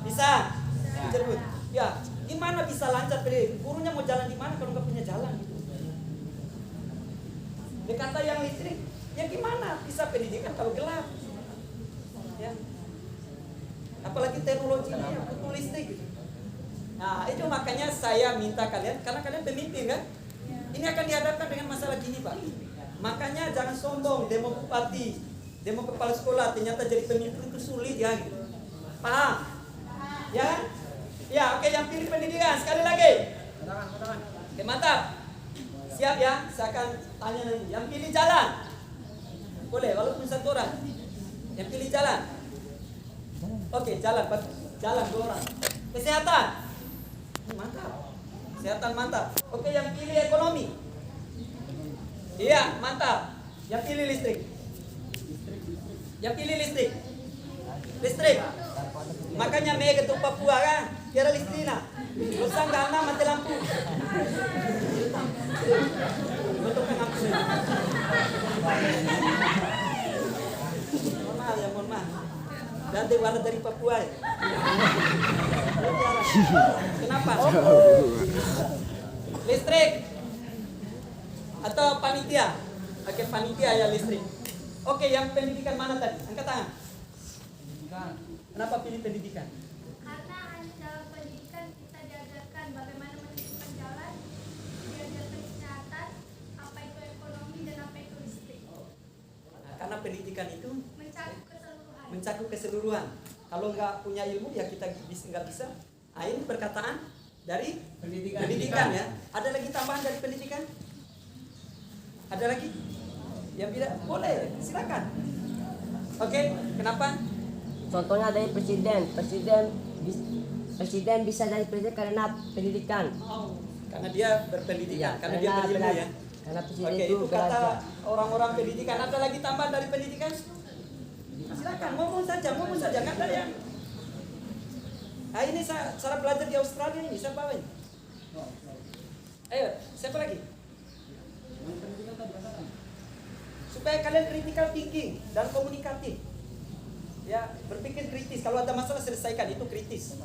bisa. Teacher pun, ya, gimana bisa lancar pendidikan? Gurunya mau jalan di mana kalau nggak punya jalan gitu? Dia kata yang listrik, ya gimana bisa pendidikan kalau gelap? Ya. apalagi teknologi ini butuh listrik gitu. Nah, itu makanya saya minta kalian, karena kalian pemimpin kan, ini akan dihadapkan dengan masalah gini Pak. Makanya jangan sombong, demo bupati, demo kepala sekolah, ternyata jadi pemimpin itu sulit ya gitu. Paham? Ya? Ya, oke, yang pilih pendidikan sekali lagi. Oke, mantap. Siap ya? Saya akan tanya nanti. Yang pilih jalan. Boleh, walaupun satu orang. Yang pilih jalan. Oke, jalan, jalan 2 orang. Kesehatan. Mantap. Kesehatan mantap. Oke, yang pilih ekonomi. Iya, mantap. Yang pilih listrik. Yang pilih listrik. Listrik. Makanya me ke Papua kan, tiada listrina. Usang karena mati lampu. Betul kan lampu. Mohon maaf ya, mohon maaf. Ganti warna dari Papua ya. Kenapa? Listrik atau panitia? Oke, panitia ya listrik. Oke, yang pendidikan mana tadi? Angkat tangan. Kenapa pilih pendidikan? Karena dalam pendidikan kita diajarkan bagaimana menentukan jalan, diajarkan kesehatan, apa itu ekonomi dan apa itu listrik. Nah, karena pendidikan itu Mencakup keseluruhan. mencakup keseluruhan. Kalau nggak punya ilmu ya kita nggak bisa. Nah, ini perkataan dari pendidikan ya. Ada lagi tambahan dari pendidikan? Ada lagi? Yang tidak boleh, silakan. Oke, kenapa? Contohnya dari presiden bisa dari presiden karena pendidikan. Karena dia berpendidikan, Ya, karena dia berilmu ya. Karena presiden Oke, itu itu kata belajar. orang-orang pendidikan. Ada lagi tambahan dari pendidikan? Silakan, ngomong saja, nggak ada yang. Nah, ini cara belajar di Australia ini, siapa ini? Ayo, siapa lagi? Supaya kalian critical thinking dan komunikatif. Ya, berpikir kritis. Kalau ada masalah selesaikan, itu kritis.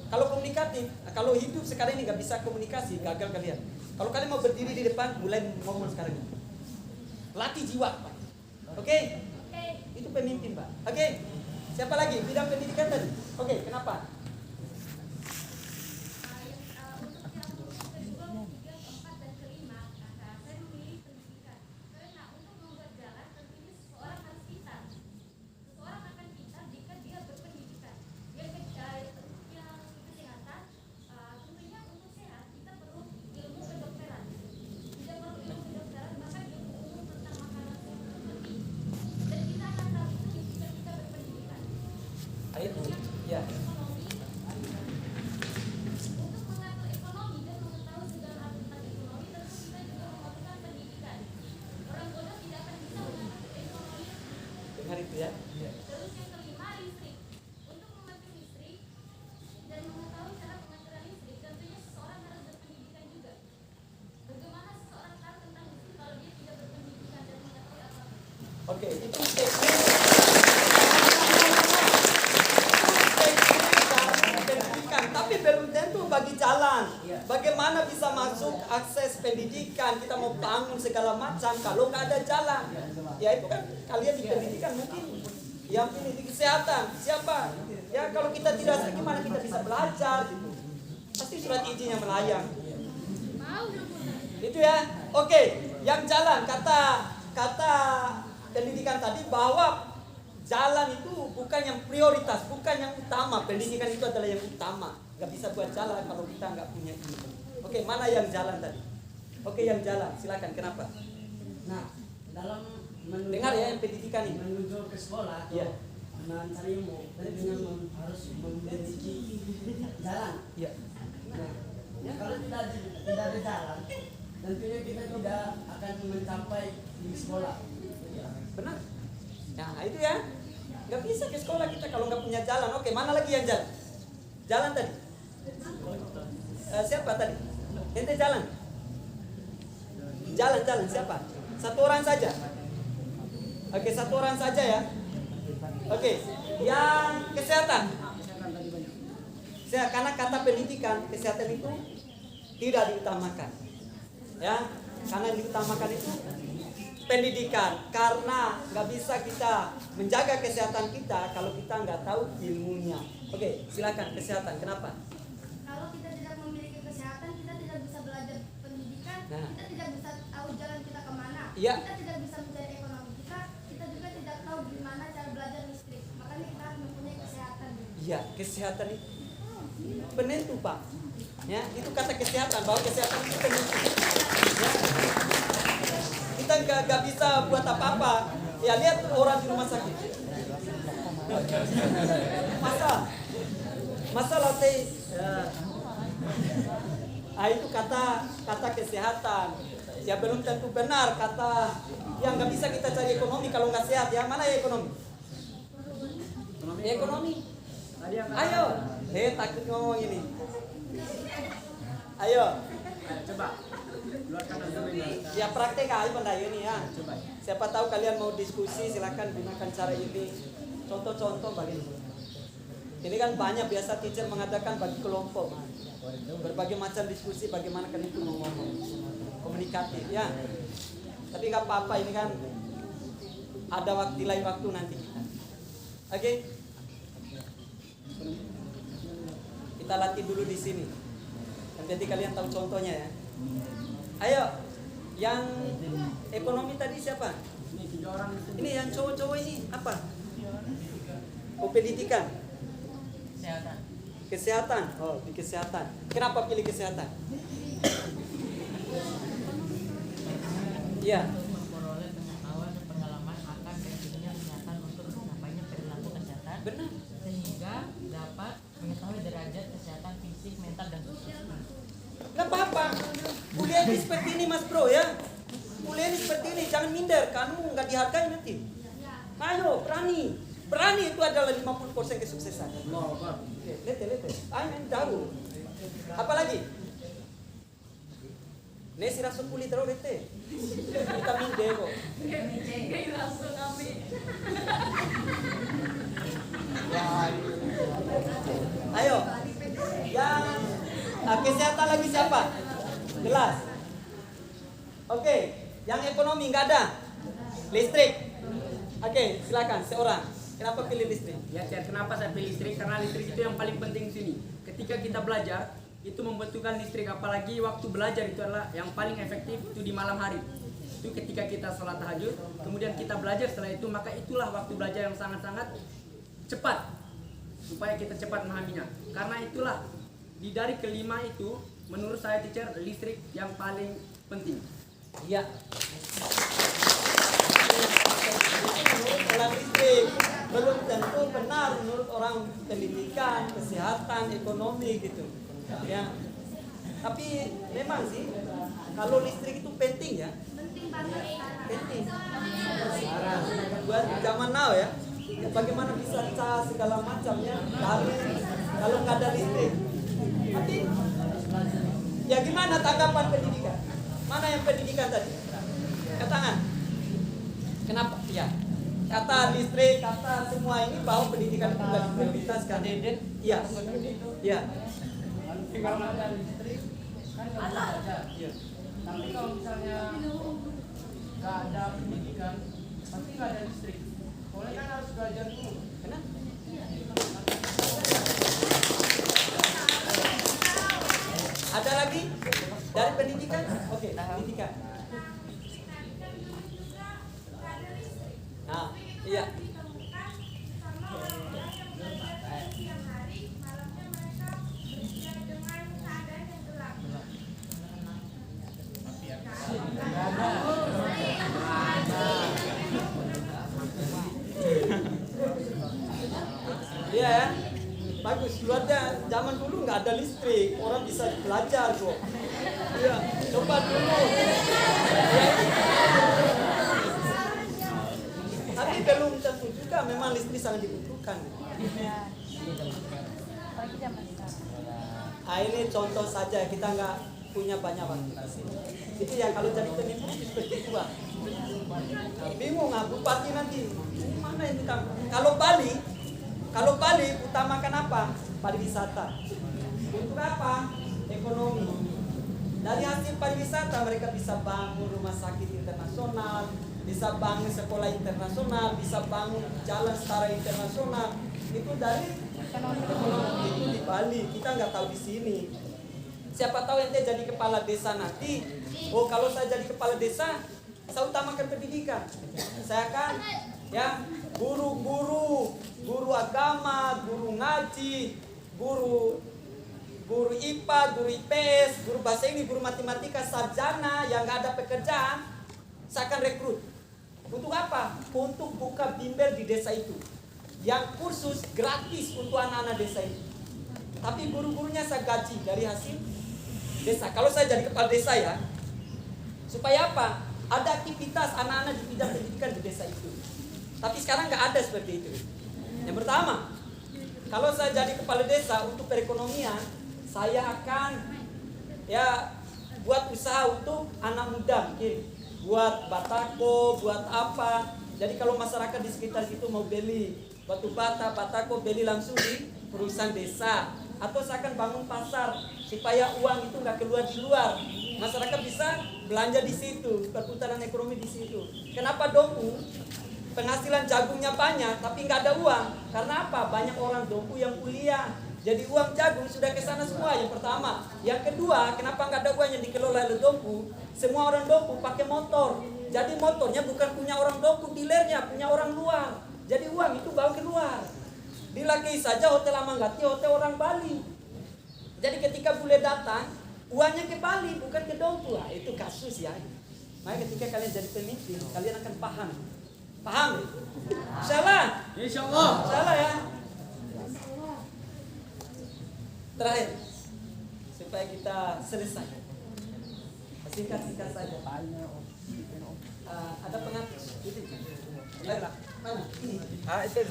Kalau komunikatif, kalau hidup sekarang ini nggak bisa komunikasi, gagal kalian. Kalau kalian mau berdiri di depan, mulai ngomong sekarang ini. Latih jiwa, Pak. Oke? Itu pemimpin, Pak. Oke? Siapa lagi? Bidang pendidikan tadi. Oke, kenapa? Untuk yang kedua, ketiga, keempat, dan kelima, saya memilih pendidikan. Karena untuk membuat jalan tentunya seseorang harus pintar. Seseorang akan pintar jika dia berpendidikan. Yang kesehatan, tentunya untuk sehat kita perlu ilmu kedokteran. Tidak perlu ilmu kedokteran, maka ilmu umum tentang makanan sehat itu penting. Dan kita akan tahu itu jika kita berpendidikan. Ayo. Ya. Untuk mengatur ekonomi dan mengetahui segala hal tentang ekonomi, tentu kita juga memerlukan pendidikan. Orang bodoh tidak akan bisa mengatur ekonomi. Dengar itu ya. Terus yang kelima, listrik. Untuk mengatur listrik dan mengetahui cara pengaturan listrik, tentunya seseorang harus berpendidikan juga. Bagaimana seseorang tahu tentang listrik kalau dia tidak berpendidikan dan mengetahui apa-apa? Oke, itu teknik pendidikan, tapi belum tentu bagi jalan. Bagaimana bisa masuk akses pendidikan? Kita mau bangun segala macam kalau nggak ada jalan. Ya itu kan kalian di pendidikan mungkin yang pilih di kesehatan siapa? Ya kalau kita tidak gimana kita bisa belajar? Pasti surat izinnya melayang. Itu ya. Oke, yang jalan kata pendidikan tadi bahwa jalan itu bukan yang prioritas, bukan yang utama. Pendidikan itu adalah yang utama. Gak bisa buat jalan kalau kita nggak punya ini. Oke, mana yang jalan tadi? Oke, yang jalan. Silakan. Kenapa? Nah, dalam Dengar ya yang pendidikan ini. menuju ke sekolah atau Iya. mencari ilmu, dan dengan harus memiliki jalan. Iya. Nah, kalau tidak ada jalan, tentunya kita tidak akan mencapai di sekolah. Benar. Nah, itu ya. Nggak bisa ke sekolah kita kalau nggak punya jalan. Oke, mana lagi yang jalan? Jalan tadi. Siapa tadi? Ente jalan. Jalan siapa? Satu orang saja. Oke, satu orang saja ya. Oke, yang kesehatan. Karena kata pendidikan, kesehatan itu tidak diutamakan. Ya, karena yang diutamakan itu pendidikan. Karena nggak bisa kita menjaga kesehatan kita kalau kita nggak tahu ilmunya. Oke, silakan kesehatan. Kenapa? Kalau kita tidak memiliki kesehatan, kita tidak bisa belajar pendidikan, Nah. kita tidak bisa tahu jalan kita kemana, Iya. kita tidak bisa mencari ekonomi kita juga tidak tahu gimana cara belajar listrik. Makanya kita harus mempunyai kesehatan. Iya, kesehatan itu penentu, Pak. Ya, itu kata kesehatan, bahwa kesehatan itu penentu. Ya. Kita nggak bisa buat apa-apa. Ya, lihat orang di rumah sakit. Masalah teh. Ya. Ah, itu kata kesehatan. Ya belum tentu benar kata yang nggak bisa kita cari ekonomi kalau nggak sehat. Ya mana ya ekonomi? Ekonomi. Ayo, takut ngomong ini. Ayo. Coba. Keluarkan argumen. Ya praktek aja pandai ini ya. Siapa tahu kalian mau diskusi, silakan gunakan cara ini. Contoh-contoh bagi ini kan banyak biasa teacher mengadakan bagi kelompok. Berbagai macam diskusi bagaimana kalian itu mau ngomong. Komunikatif ya. Tapi nggak apa-apa, ini kan ada waktu lain waktu nanti kita. Oke. Kita latih dulu di sini. Nanti kalian tahu contohnya ya. Ayo, yang ekonomi tadi siapa? Ini yang cowok-cowok ini apa? Oh, pendidikan. Kesehatan. Kesehatan. Oh, di kesehatan. Kenapa pilih kesehatan? Iya. Memperoleh pengetahuan dan pengalaman akan pentingnya kesehatan untuk mencapainya perilaku kesehatan. Benar. Sehingga dapat mengetahui derajat kesehatan fisik, mental, dan sosial. Nggak apa-apa. Kuliah ini seperti ini mas bro ya. Kuliah ini seperti ini. Jangan minder. Kamu nggak dihargai nanti. Ayo berani. Berani itu adalah 50% kesuksesan. Oke, lete. Ayo tahu. Apa lagi? Nesi rasa kulit terus lete. Kita minder kok. Ayo. Yang kesehatan lagi siapa? Jelas. Oke, yang ekonomi nggak ada. Listrik. Oke, silakan seorang. Kenapa pilih listrik? Ya, Cer, kenapa saya pilih listrik? Karena listrik itu yang paling penting di sini. Ketika kita belajar, itu membutuhkan listrik. Apalagi waktu belajar itu adalah yang paling efektif itu di malam hari. Itu ketika kita sholat tahajud, kemudian kita belajar setelah itu, maka itulah waktu belajar yang sangat-sangat cepat. Supaya kita cepat memahaminya. Karena itulah, dari kelima itu, menurut saya teacher, listrik yang paling penting. Iya. Menurut orang listrik belum tentu benar menurut orang pendidikan, kesehatan, ekonomi gitu. Ya. Tapi memang sih kalau listrik itu penting ya. Penting banget sekarang. Penting. Buat zaman now ya. Bagaimana bisa cas segala macamnya kalau nggak ada listrik. Tapi ya gimana tanggapan pendidikan? Mana yang pendidikan tadi? Katakan. Kenapa? Ya. Kata listrik, kata semua ini bahwa pendidikan itu nggak diprioritaskan. Iya. Iya. Kalau ada listrik, kan nggak bisa belajar. Iya. Tapi kalau misalnya nggak ada pendidikan, pasti nggak ada listrik. Soalnya kan harus belajar dulu. Kenapa? Ada lagi dari pendidikan? Oke, pendidikan. Nah, iya. Iya ya, bagus. Keluarga zaman dulu nggak ada listrik, orang bisa belajar kok. Iya, coba dulu. Ya. Tapi belum tentu juga memang listrik sangat dibutuhkan. Ah, ini contoh saja, kita nggak punya banyak waktu di sini. Itu ya kalau jadi pemimpin itu seperti itu, Pak. Nah, bingung bupati nanti mana ini kan? Kalau Bali utamakan apa? Pariwisata. Untuk apa? Ekonomi. Dari hasil pariwisata mereka bisa bangun rumah sakit internasional, bisa bangun sekolah internasional, bisa bangun jalan setara internasional. Itu dari Ekonomi itu di Bali, kita nggak tahu di sini. Siapa tahu ente jadi kepala desa nanti. Oh, kalau saya jadi kepala desa, saya utamakan pendidikan. Saya akan ya guru agama, guru ngaji, guru IPA, guru IPS, guru bahasa Inggris, guru matematika, sarjana yang nggak ada pekerjaan, saya akan rekrut. Untuk apa? Untuk buka bimbel di desa itu. Yang kursus gratis untuk anak-anak desa itu. Tapi guru-gurunya saya gaji dari hasil desa. Kalau saya jadi kepala desa ya, supaya apa? Ada aktivitas anak-anak di bidang pendidikan di desa itu. Tapi sekarang nggak ada seperti itu. Yang pertama, kalau saya jadi kepala desa untuk perekonomian, saya akan ya buat usaha untuk anak muda mungkin, buat batako, buat apa. Jadi kalau masyarakat di sekitar situ mau beli batu bata, batako, beli langsung di perusahaan desa. Atau saya akan bangun pasar supaya uang itu nggak keluar di luar. Masyarakat bisa belanja di situ, perputaran ekonomi di situ. Kenapa Dompu penghasilan jagungnya banyak tapi nggak ada uang? Karena apa? Banyak orang Dompu yang kuliah. Jadi uang jagung sudah ke sana semua, yang pertama. Yang kedua, kenapa nggak ada uang yang dikelola oleh Dompu? Semua orang Dompu pakai motor. Jadi motornya bukan punya orang Dompu, dealernya punya orang luar. Jadi uang itu bawa keluar. Dilakei saja hotel Amanggati, hotel orang Bali. Jadi ketika bule datang, uangnya ke Bali, bukan ke Dompu. Nah, itu kasus ya. Maka ketika kalian jadi pemimpin, kalian akan paham. Paham? Insyaallah. Insyaallah. Insyaallah ya. Terakhir, supaya kita selesai. Singkat-singkat saja. Ada pengatur. Mana? Ini. Itu.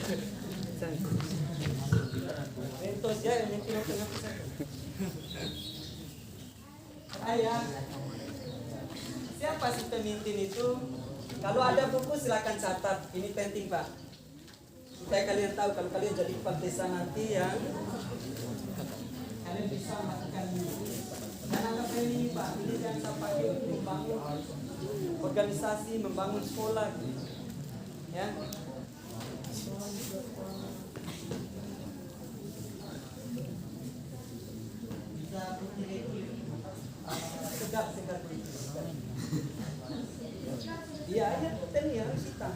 Bentos ya yang pengatur saja. Ayah. Siapa sih pemimpin itu? Kalau ada buku silakan catat. Ini penting Pak. Supaya kalian tahu kalau kalian jadi kepala desa nanti ya, kalian bisa melakukan ini. Dan anggap ini Pak, ini jangan sampai untuk membangun organisasi, membangun sekolah, ya. Segar. Iya, aja teni ya, harus hitam.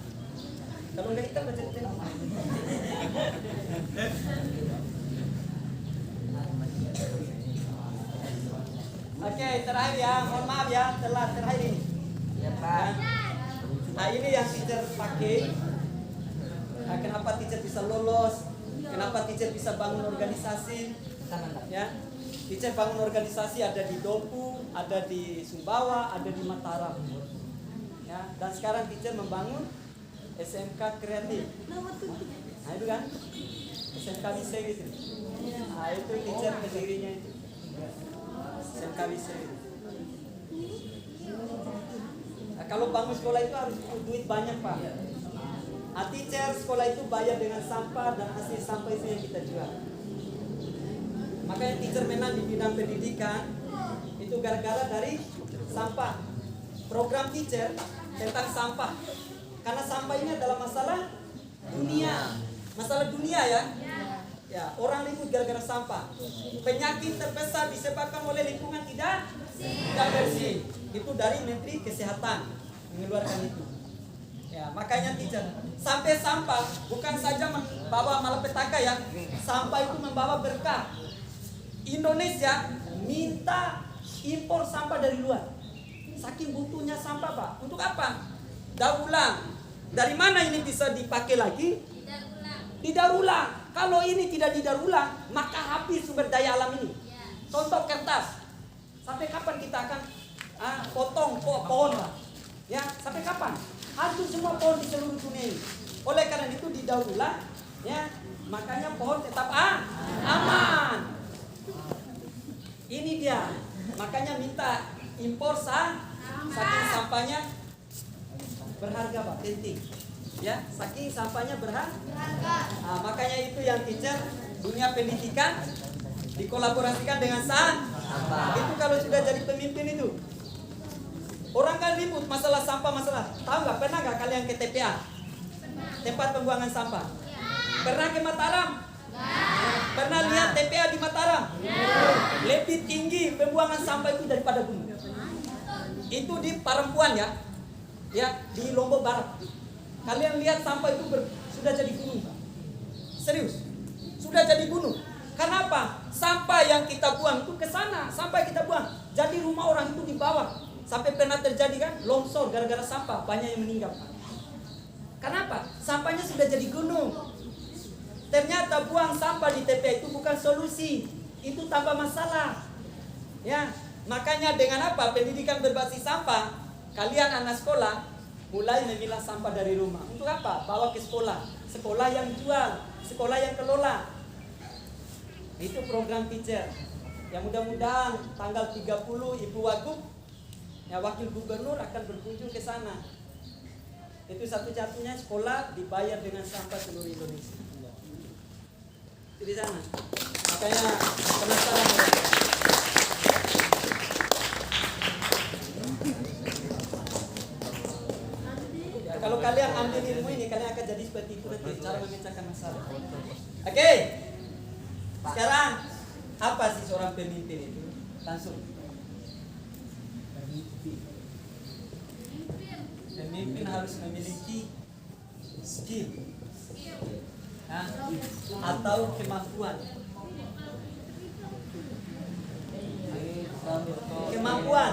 Kalau nggak hitam baca teni. Oke, terakhir ya, mohon maaf ya, telat terakhir ini. Ya Pak. Nah ini yang teacher pakai. Nah, kenapa teacher bisa lolos? Kenapa teacher bisa bangun organisasi? Ya, teacher bangun organisasi ada di Dompu, ada di Sumbawa, ada di Mataram. Ya, dan sekarang teacher membangun SMK kreatif. Nah itu kan, SMK bisa gitu. Nah itu teacher pendirinya itu. SMK bisa. Nah, kalau bangun sekolah itu harus duit banyak Pak. Nah, teacher sekolah itu bayar dengan sampah dan hasil sampah itu yang kita jual. Makanya teacher menang di bidang pendidikan itu gara-gara dari sampah. Program teacher tentang sampah. Karena sampah ini adalah masalah dunia. Masalah dunia ya. Ya, orang ribut gara-gara sampah. Penyakit terbesar disebabkan oleh lingkungan tidak bersih. Itu dari Menteri Kesehatan mengeluarkan itu. Ya, makanya teacher sampai sampah bukan saja membawa malapetaka ya. Sampah itu membawa berkah. Indonesia minta impor sampah dari luar. Saking butuhnya sampah Pak. Untuk apa? Daur ulang. Dari mana ini bisa dipakai lagi? Didaur ulang. Kalau ini tidak didaur ulang, maka habis sumber daya alam ini. Contoh kertas. Sampai kapan kita akan potong pohon Pak? Ya, sampai kapan? Hancur semua pohon di seluruh dunia ini. Oleh karena itu didaur ulang, ya, makanya pohon tetap aman. Ini dia. Makanya minta impor saking sampahnya berharga Pak, penting. Ya, saking sampahnya berharga. Nah, makanya itu yang teacher dunia pendidikan dikolaborasikan dengan sampah. Itu kalau sudah jadi pemimpin itu. Orang kan ribut masalah sampah masalah. Tahu nggak? Pernah nggak kalian ke TPA? Tempat pembuangan sampah. Pernah ke Mataram? Pernah lihat TPA di Mataram? Lebih tinggi pembuangan sampah itu daripada gunung. Itu di Parempuan ya. Ya, di Lombok Barat. Kalian lihat sampah itu sudah jadi gunung, Pak. Serius. Sudah jadi gunung. Kenapa? Sampah yang kita buang itu ke sana, sampah yang kita buang. Jadi rumah orang itu di bawah. Sampai pernah terjadi kan longsor gara-gara sampah, banyak yang meninggal. Kenapa? Sampahnya sudah jadi gunung. Ternyata buang sampah di TPA itu bukan solusi, itu tambah masalah. Ya, makanya dengan apa? Pendidikan berbasis sampah, kalian anak sekolah mulai memilah sampah dari rumah. Untuk apa? Bawa ke sekolah. Sekolah yang jual, sekolah yang kelola. Itu program teacher. Yang mudah-mudahan tanggal 30 Ibu Wagub, ya Wakil Gubernur akan berkunjung ke sana. Itu satu-satunya sekolah dibayar dengan sampah seluruh Indonesia. Itu di sana. Makanya penasaran mereka. Ya, kalau kalian ambil ilmu ini, kalian akan jadi seperti itu nanti cara memecahkan masalah. Oke. Sekarang apa sih seorang pemimpin itu? Langsung. Pemimpin harus memiliki skill, atau kemampuan. Kemampuan.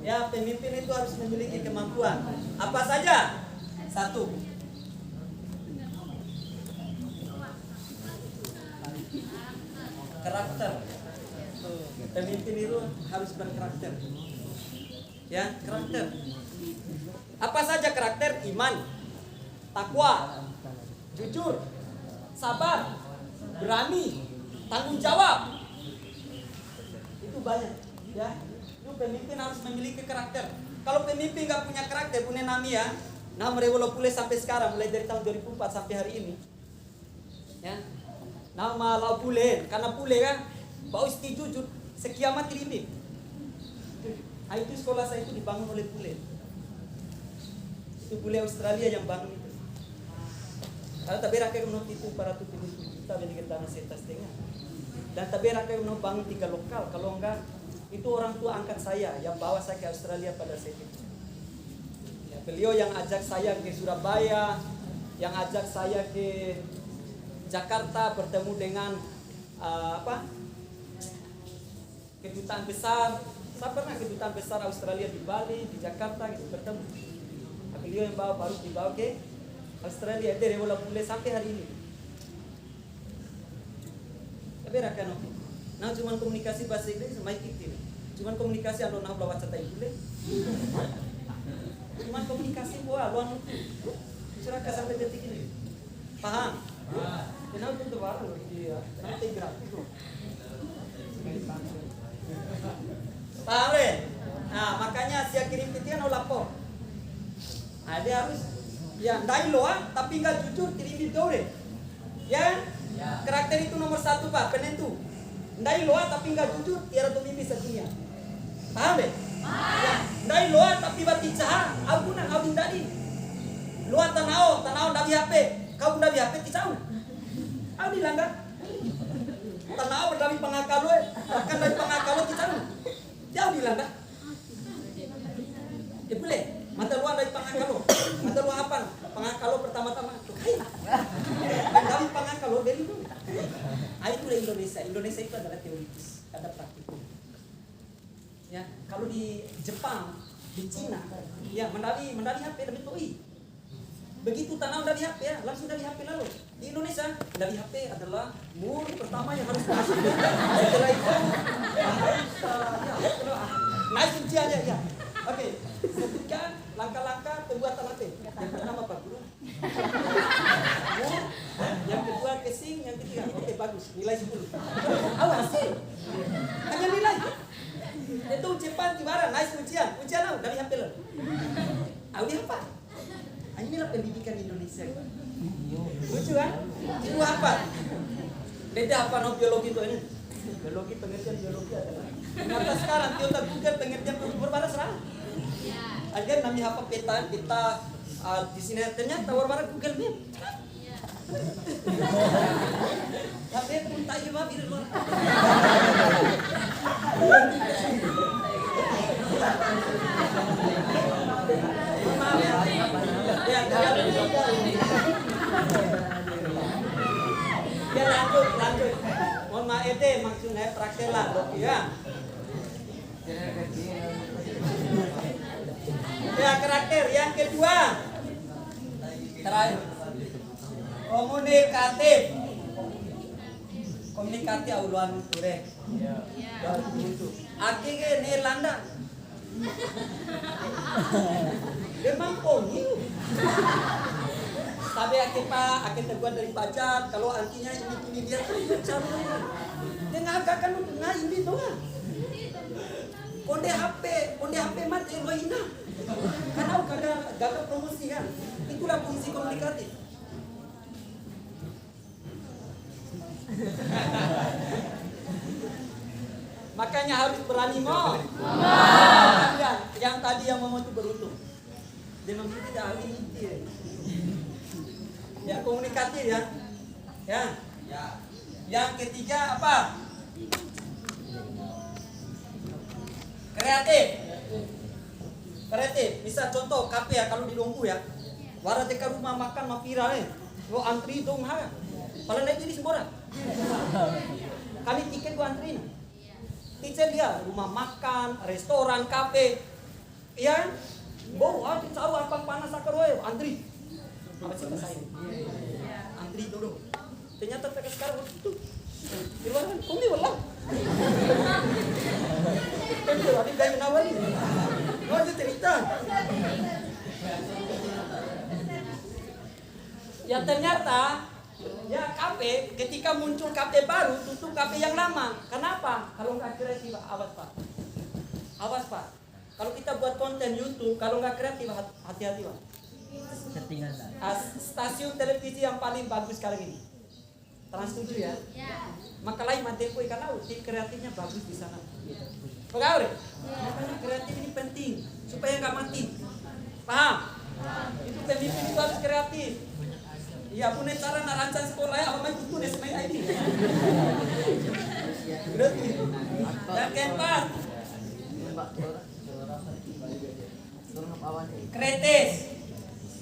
Ya, pemimpin itu harus memiliki kemampuan. Apa saja? Satu. Karakter. Pemimpin itu harus berkarakter. Ya, karakter. Apa saja karakter? Iman, takwa, jujur, sabar, berani, tanggung jawab. Itu banyak, ya. Itu pemimpin harus memiliki karakter. Kalau pemimpin nggak punya karakter, punya nami ya, nama Rewolo Pule sampai sekarang, mulai dari tahun 2004 sampai hari ini, ya. Nama Lau Pule, karena Pule kan, bau isti jujur, sekiamat limit. Itu sekolah saya itu dibangun oleh Pule. Itu Pule Australia yang bangun itu. Kalau tak berakai menurut itu para tu kita beli tanah setas tengah. Dan tak berakai menurut bangun 3 lokal. Kalau enggak, itu orang tua angkat saya yang bawa saya ke Australia pada saat itu. Ya, beliau yang ajak saya ke Surabaya, yang ajak saya ke Jakarta bertemu dengan kedutaan besar. Saya pernah kedutaan besar Australia di Bali, di Jakarta gitu bertemu. Beliau yang baru dibawa ke Australia dari Rewolo Pule sampai hari ini. Tapi rakan oke. Nah cuma komunikasi bahasa Inggris sama itu. Cuma komunikasi anu nah bawa cata Pule. Cuma komunikasi buah luan itu. Suraka sampai detik ini. Paham? Kenapa itu baru dia? Nanti gratis bro. Paham ya? Nah makanya saya kirim petian no lapor. Nah, dia harus ya ndai loa tapi nggak jujur kirim dore. Ya? Karakter itu nomor 1 Pak, penentu. Ndai loa tapi nggak jujur tiada pemimpin sedunia. Paham ya? Ya, ndai loa tapi bati caha, aku nang abin tadi. Loa tanao dari HP. Kau dari HP ticau. Aku dilanggar. Tanao dari pangakalo, akan dari pangakalo ticau. Dia dilanggar. Ya boleh. Mata luar dari pangakalo. Mata luar apa? Pangakalo pertama-tama. Dari pangakalo dari itu. Itulah Indonesia. Indonesia itu adalah teoritis, ada praktikum. Ya, kalau di Jepang, di Cina, ya mendali HP dari TOI. Begitu tanam dari HP ya, langsung dari HP lalu. Di Indonesia, dari HP adalah murid pertama yang harus masuk. Setelah itu, naik ujiannya ya. Oke, sebutkan langkah-langkah pembuatan HP. Yang pertama Pak Guru. Yang kedua casing, yang ketiga. Oke, bagus. Nilai 10. Awas sih. Hanya nilai. Itu Jepang gimana? Naik ujian. Ujian apa? Dari HP lo. Audi apa? Inilah pendidikan Indonesia. Lucu kan? Itu apa? Beda apa no biologi itu ini? Biologi, pengertian biologi adalah. Ternyata sekarang Toyota Google pengertian berbara serang. Agar nami apa peta di sini ternyata berbara Google Map. Tapi pun tak iba biru luar. Maaf ya. Ya, ya lanjut. Mohon maaf itu maksudnya praktek lah, ya. Ya, karakter yang kedua. Terakhir. Komunikatif auluan ture. Aki ke Nirlanda. Memang pongiu. Tapi aki terbuat dari pacar. Kalau antinya ini dia cara. Dia ngagakan tengah ini doang. Konde HP mati rohina. Karena gagal promosi kan. Itulah fungsi komunikatif. Makanya harus berani mau. Yang tadi yang mau itu beruntung. Dia memang tidak ahli inti. Ya komunikatif ya. Ya. Yang ketiga apa? Kreatif. Bisa contoh kafe ya kalau di Longgu ya. Warna teka rumah makan mah viral nih. Lo antri dong ha. Kalau naik jadi sembarang. Kali tiket gua antri. Tiket dia rumah makan, restoran, kafe. Ya. Bau ada caru apa panas sakar wae antri. Apa sih bahasa ini? Antri dulu. Ternyata mereka sekarang itu di luar kan kumi walau. Kan dia ada dari nawari. Oh itu cerita. Ya ternyata ya kafe ketika muncul kafe baru tutup kafe yang lama. Kenapa? Kalau nggak kreatif awas pak. Kalau kita buat konten YouTube kalau nggak kreatif hati-hati pak. Stasiun televisi yang paling bagus sekarang ini Trans 7 ya. Maka lain Tempo karena tim kreatifnya bagus di sana. Pegawai. Makanya kreatif ini penting supaya nggak mati. Paham? Itu pemimpin itu harus kreatif. Iya punya cara narancang sekolah ya, apa itu deh semai ID. Yang keempat,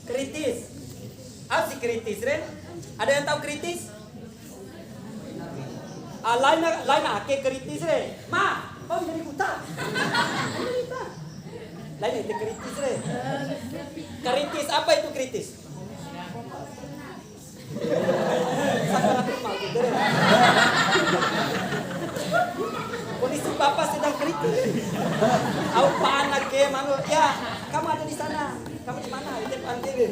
kritis. Apa sih kritis, Ren? Ada yang tahu kritis? Lain ake kritis, Ren. Ma, kau jadi buta. Lain itu kritis, Ren. Kritis apa itu kritis? Kondisi bapak sedang kritis. Apa anak ke mana? Ya, kamu ada di sana. Kamu di mana? Itu pantai.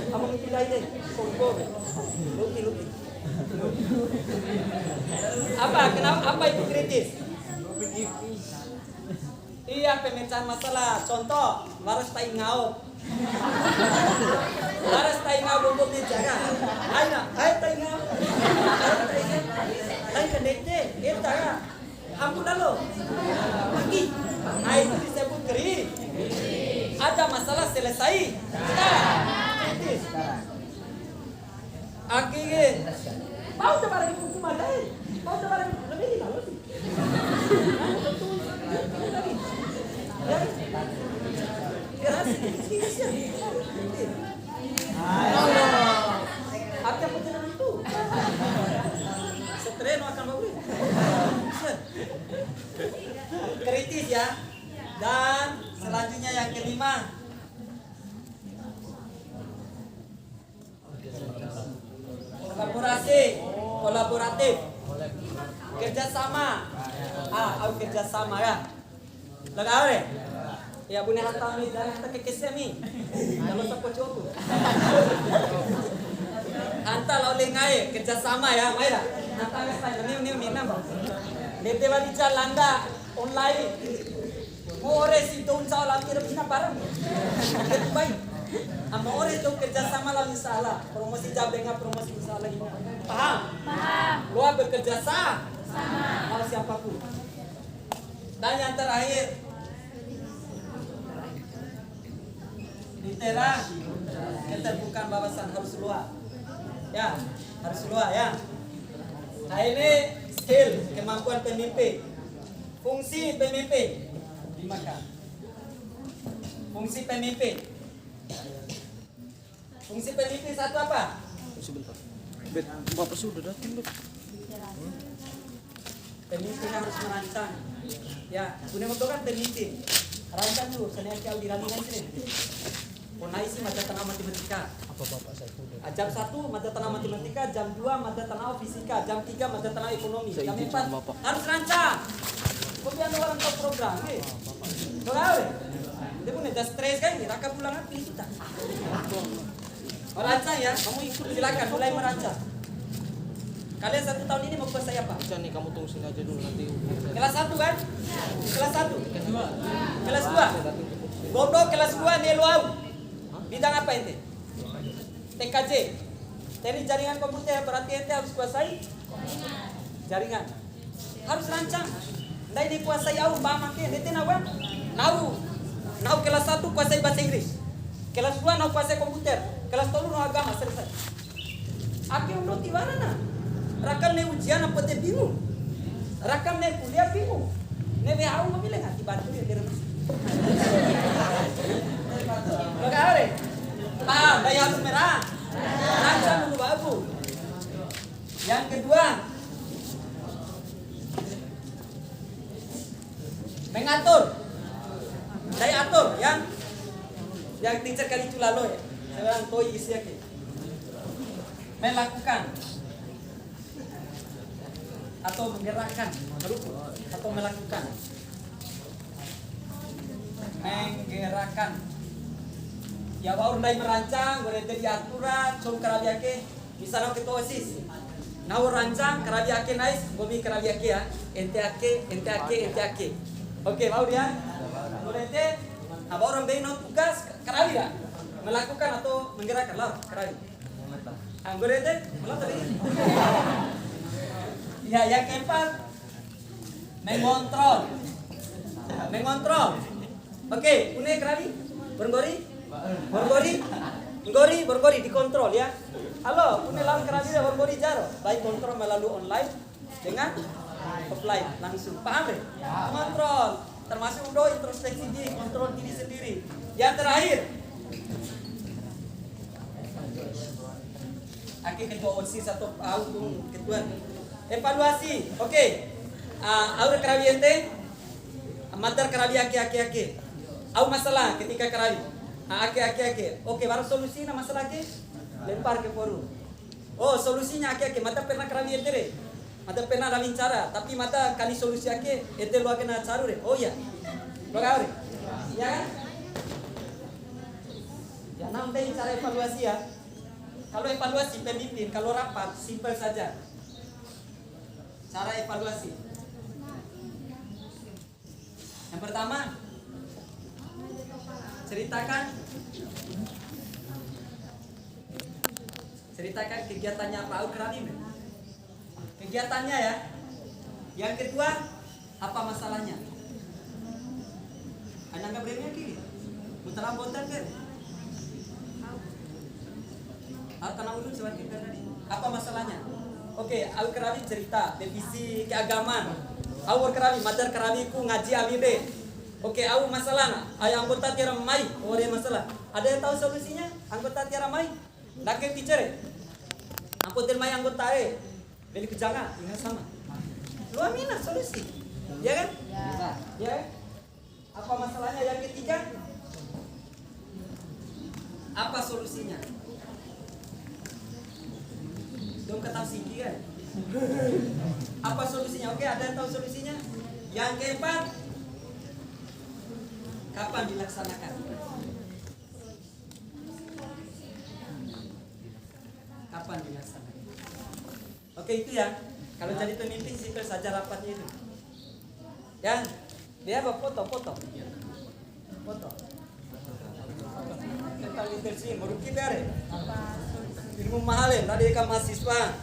Kamu pindah ini. Luki. Apa? Kenapa? Apa itu kritis? Iya, pemecahan masalah. Contoh, waras tai ngau. Laras tayo nga bubog ni Jaga. Ay tayo nga. Ay kanete. Tayo. Ampun lalo. Lagi. Ay itu disebut kering. Ada masalah selesai. Akhirnya. Mau coba lagi hukum ada. Mau coba lagi lebih lalu sih. Apa yang penting itu? Setreno akan bagus. Kritis ya. Dan selanjutnya yang kelima. Kolaboratif. Kerjasama. Kerjasama ya. Lagare. Ya punya harta ni dari kita kekesemi. Kalau siapa coba. Anta lauleng ngai kerjasama ya, Maira. Anta ngai ni nama. Dete wali jalanda online. More si don sa lang kira bina barang. Itu baik. Amore itu kerjasama lah misalnya. Promosi jabenga promosi misalnya lagi. Paham? Gua bekerja sama. Sama siapapun. Dan yang terakhir literal keterbukaan wawasan harus luas. Ya, harus keluar ya. Nah ini skill, kemampuan pemimpin. Fungsi pemimpin. Dimakan. Fungsi pemimpin. Fungsi pemimpin satu apa? Bapak sudah datang, Bet. Pemimpin harus merancang. Ya, punya motor kan pemimpin. Rancang dulu, senang kau dirancang sini. Konaisi mata tanah matematika. Apa Bapak saya sudah? Jam 1 mata tanah matematika, jam 2 mata tanah fisika, jam 3 mata tanah ekonomi, jam 4 harus rancang. Kau biar orang tahu program, Kau tahu? Dia punya dah stres kan, raka pulang apa kita? Merancang ya, kamu ikut silakan mulai merancang. Kalian 1 tahun ini mau kelas saya apa? Bisa nih kamu tunggu sini aja dulu nanti. Kelas 1 kan? Kelas 1. Kelas 2. Goblok kelas 2 nih lu au. Bidang apa ente? TKJ. Teknik jaringan komputer berarti ente harus kuasai jaringan. Harus rancang. Ndai dikuasai au bama ke ente nawan. Nau kelas 1 kuasai bahasa Inggris. Kelas 2 nau kuasai komputer. Kelas 3 nau agama selesai. Aki udah di mana na? Rakam ne ujian apa teh bingung. Rakam ne kuliah bingung. Ne WHO mau bilang hati bantu dia remes. Bagaimana? Paham, daya harus merah. Rancang dulu babu. Yang kedua, mengatur. Daya atur yang teacher kali itu lalu ya. Saya bilang toi isi yake. Melakukan atau menggerakkan, atau melakukan. Menggerakkan. Ya baru ndai merancang, boleh jadi aturan, cum karabiake, misalnya ketua OSIS. Nah rancang karabiake nice, gobi karabiake ya. Ente ake. Oke, mau dia? Boleh ente? Apa orang beno tugas karabi ya? Melakukan atau menggerakkan lah karabi. Anggur ente? Malah tadi. Ya, yang keempat mengontrol. Oke, punya kerabi, Borgori dikontrol ya. Halo, punya lawan kerabi Borgori jaro. Baik kontrol melalui online dengan offline langsung. Paham deh? Kontrol, termasuk udah introspeksi diri, kontrol diri sendiri. Yang terakhir, ketua OSIS atau ketua evaluasi. Oke. Aur kerabi ente matar kerabi ake. Au masalah ketika kerabi. Ake. Oke, baru solusinya masalah ke lempar ke forum. Oh, solusinya ake. Mata pernah kerabi ente re. Mata pernah rawin cara, tapi mata kali solusi ake ente lu kena caru re. Oh iya. Lo kau re. Ya kan? Ya nanti cara evaluasi ya. Kalau evaluasi pemimpin, kalau rapat simpel saja. Cara evaluasi. Yang pertama, ceritakan kegiatannya Pak Ukrani. Kegiatannya ya. Yang kedua, apa masalahnya? Hanya nggak berani lagi. Muter ambotan kan? Tanah ulun seperti tadi. Apa masalahnya? Oke, Al-Karawi cerita divisi keagamaan. Al-Karawi madar karawi ku ngaji amide. Oke, au masalah ayah anggota tiara mai, ada masalah. Ada yang tahu solusinya? Anggota tiara mai. Nak teacher. Aku termai anggota beli kejangan, ingat sama. Lu amina solusi. Ya kan? Ya. Apa masalahnya yang ketiga? Apa solusinya? Dong kata singki kan? Apa solusinya? Oke, ada yang tahu solusinya? Yang keempat, kapan dilaksanakan? Kapan dilaksanakan? Oke, itu ya. Kalau jadi pemimpin simpel saja rapatnya itu. Ya, dia apa foto. Tentang literasi, merugi bere. Ilmu mahal ya, tadi kan mahasiswa.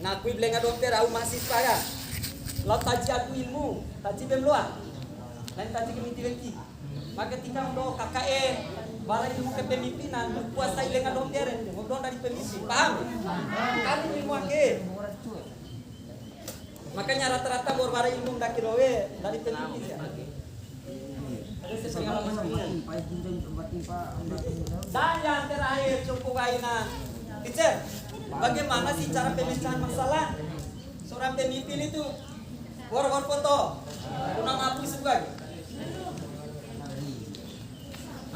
Ngakui belenga dokter, aku mahasiswa ya. Lalu taji aku ilmu, taji bemloa. Lain taji kemiti lagi. Maka ketika udah KKN, Bara ilmu kepemimpinan berkuasai dengan dong deren, dong dari pemimpin. Paham? Kali ilmu ake. Makanya rata-rata bara ilmu dakirowe dari pemimpin ya. Ada sepengalaman ini. Dan yang terakhir cukup kainan. Teacher, bagaimana sih cara pemecahan masalah? Seorang pemimpin itu war foto, unang hapus sebagai.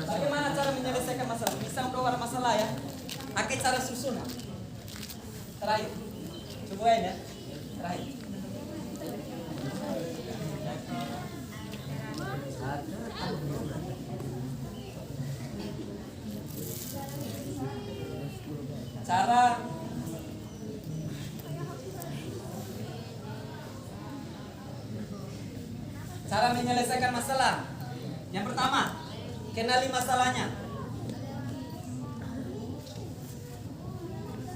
Bagaimana cara menyelesaikan masalah? Bisa mendawar masalah ya. Pakai cara susun. Terakhir, cobain ya. Terakhir. Cara menyelesaikan masalah. Yang pertama, kenali masalahnya.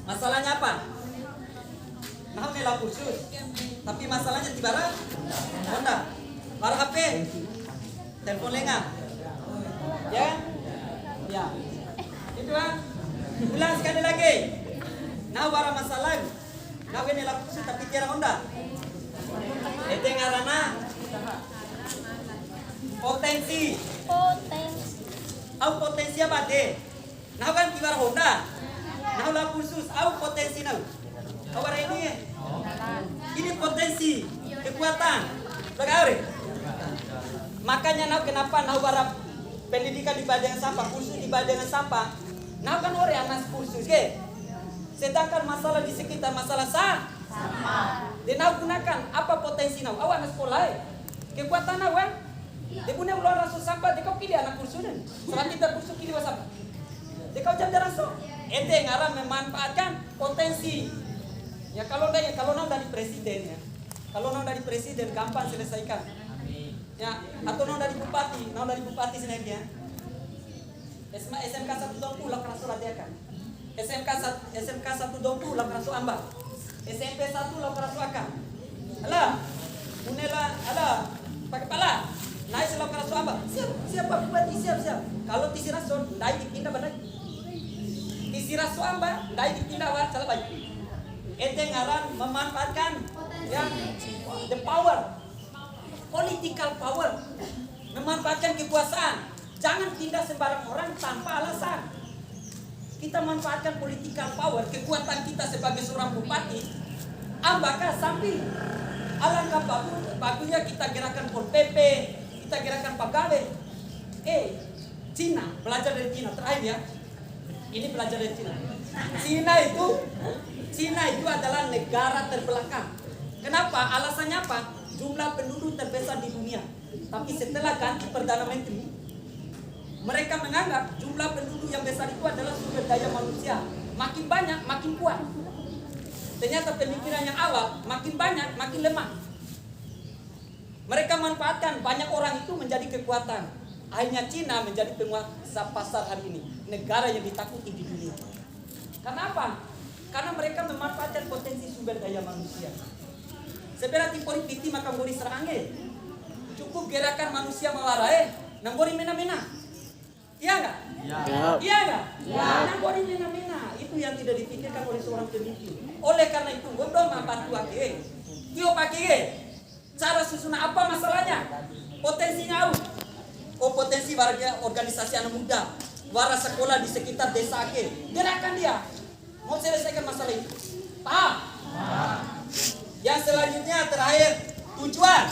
Masalahnya apa? Nah, nela khusus. Tapi masalahnya di bara Honda. Bara HP. Telepon lengan. Ya? Ya. Itu kan? Ulang sekali lagi. Nah, bara masalah. Nah, nela khusus tapi tiada Honda. Itu ngarana potensi. Au potensi apa deh? Nah kan tibar Honda. Nah lah khusus au potensi nah. Kabar ini potensi kekuatan. Bagaimana? Makanya nah kenapa nah barap pendidikan di badan sampah khusus di badan sampah. Nah kan orang anak khusus ke. Sedangkan masalah di sekitar masalah sama. Dan nah gunakan apa potensi nah? Awan sekolah. Kekuatan awan. Dia punya ular rasul sampah, dia kau pilih anak kursunan. Serat tidak kursus pilih sampah. Dia kau jam rasul. Ente ngaram memanfaatkan potensi. Ya kalau dari presiden ya. Kalau dari presiden gampang selesaikan. Ya atau dari bupati sendiri ya. SMK 1 20 lah rasul adiakan. SMK 1 20 lah rasul ambak. SMP 1 lah rasul akan. Alah. Unela alah pakai pala. Naik selalu kerasa apa? Siapa bupati siap. Kalau tisi rasul, naik dipindah badai. Tisi rasul apa? Naik dipindah war salah baik. Ente ngaran memanfaatkan ya the power, political power, memanfaatkan kekuasaan. Jangan tindak sembarang orang tanpa alasan. Kita manfaatkan political power, kekuatan kita sebagai seorang bupati. Ambakah sampai alangkah bagusnya kita gerakan Pol PP. Kita gerakan pegawai. Cina belajar dari Cina terakhir ya. Ini belajar dari Cina. Cina itu adalah negara terbelakang. Kenapa? Alasannya apa? Jumlah penduduk terbesar di dunia. Tapi setelah ganti perdana menteri, mereka menganggap jumlah penduduk yang besar itu adalah sumber daya manusia. Makin banyak, makin kuat. Ternyata pemikiran yang awal makin banyak, makin lemah. Mereka manfaatkan banyak orang itu menjadi kekuatan. Akhirnya Cina menjadi penguasa pasar hari ini. Negara yang ditakuti di dunia. Karena apa? Karena mereka memanfaatkan potensi sumber daya manusia. Sebenarnya politik maka ngori serangge. Cukup gerakan manusia mewarai, nanggori mena-mena. Iya enggak? Iya enggak? Nanggori mena-mena. Itu yang tidak dipikirkan oleh seorang pemimpin. Oleh karena itu, gondong membantu ake. Kio pakai cara susunan apa masalahnya? Potensinya potensi warga organisasi anak muda, warga sekolah di sekitar desa ake. Gerakan dia mau selesaikan masalah itu. Paham? Yang selanjutnya terakhir tujuan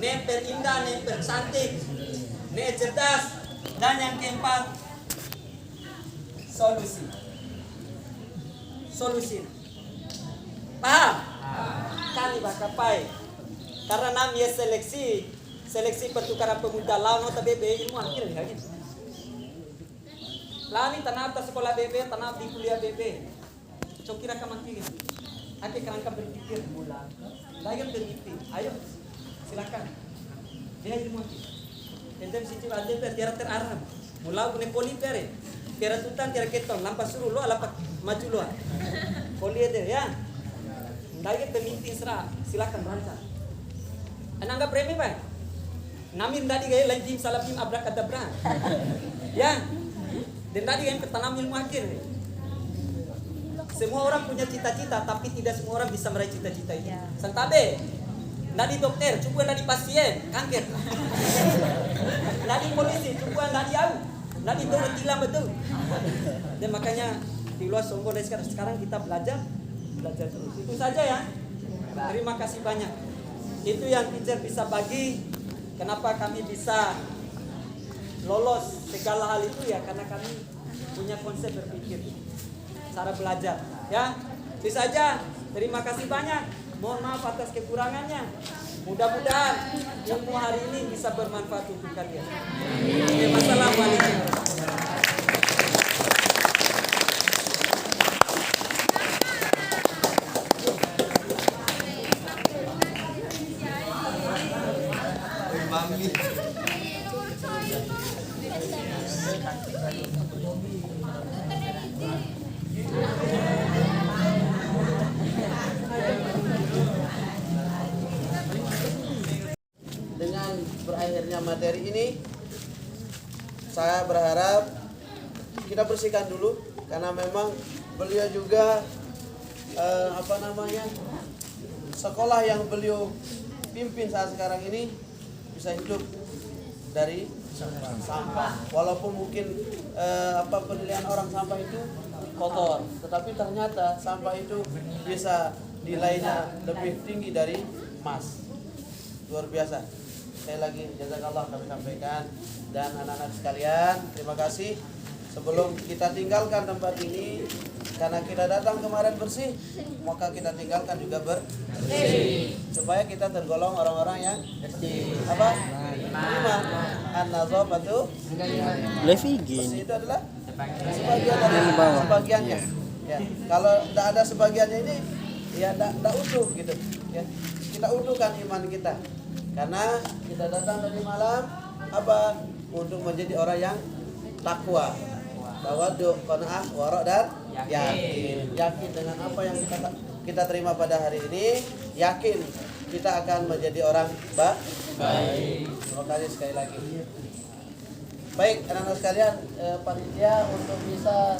ne perindah, ne percantik, ne cerdas, dan yang keempat solusi. Paham? Kali bakapai karena namanya seleksi pertukaran pemuda lawan nota BB ilmu akhir ya gitu. Lani tanah atas sekolah BB, tanah di kuliah BB. Cokira kamaki. Ake kerangka berpikir mula. Layan berpikir. Ayo silakan. Dia ilmu akhir. Tendem siji ade per tiara terarah. Mula gune poli pere. Tiara tutan tiara keton lampas suruh lo alapat maju lo. Poli ada ya. Dari pemimpin serah, silakan rancang. Ananggap remi pak. Namin tadi gaya lain jim salabim abrakadabra. Ya. Dan tadi yang ketanam ilmu akhir. Semua orang punya cita-cita, tapi tidak semua orang bisa meraih cita-cita itu. Santabe, nadi dokter, cukup nadi pasien, kanker. Nadi polisi, cukup nadi au, nadi itu tilang betul. Dan makanya di luar sombong dari sekarang kita belajar terus. Itu saja ya. Terima kasih banyak. Itu yang teacher bisa bagi. Kenapa kami bisa lolos segala hal itu ya karena kami punya konsep berpikir. Cara belajar ya itu saja. Terima kasih banyak, mohon maaf atas kekurangannya. Mudah-mudahan ilmu hari ini bisa bermanfaat untuk kalian. Wassalamualaikum. Dengan berakhirnya materi ini, saya berharap kita bersihkan dulu karena memang beliau juga sekolah yang beliau pimpin saat sekarang ini bisa hidup dari sampah. Walaupun mungkin penilaian orang sampah itu kotor, tetapi ternyata sampah itu bisa nilainya lebih tinggi dari emas. Luar biasa. Sekali lagi jazakallah kami sampaikan. Dan anak-anak sekalian, terima kasih. Sebelum kita tinggalkan tempat ini, karena kita datang kemarin bersih, maka kita tinggalkan juga bersih. Supaya kita tergolong orang-orang yang apa? Iman. An-nazafatu bersih itu adalah sebagian dari sebagiannya. Ya. Kalau tidak ada sebagiannya ini, ya tidak utuh gitu. Ya. Kita utuhkan iman kita. Karena kita datang tadi malam apa? Untuk menjadi orang yang takwa. Tawadhu, qanaah, wara' dan yakin. Yakin dengan apa yang kita terima pada hari ini, yakin kita akan menjadi orang baik. Terima kasih sekali lagi. Baik, anak-anak sekalian, panitia untuk bisa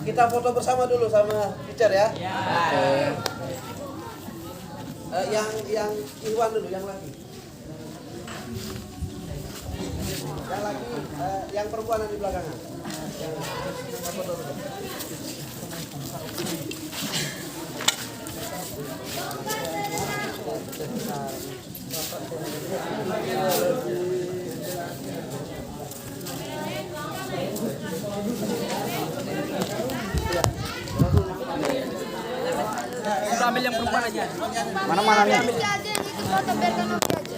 kita foto bersama dulu sama teacher ya. Yang Iwan dulu, yang laki. Yang laki, yang perempuan di belakangan. Yang foto dulu. Kita ambil yang perempuan aja. Mana-mana nih? Aja nih, foto biar kan oke aja.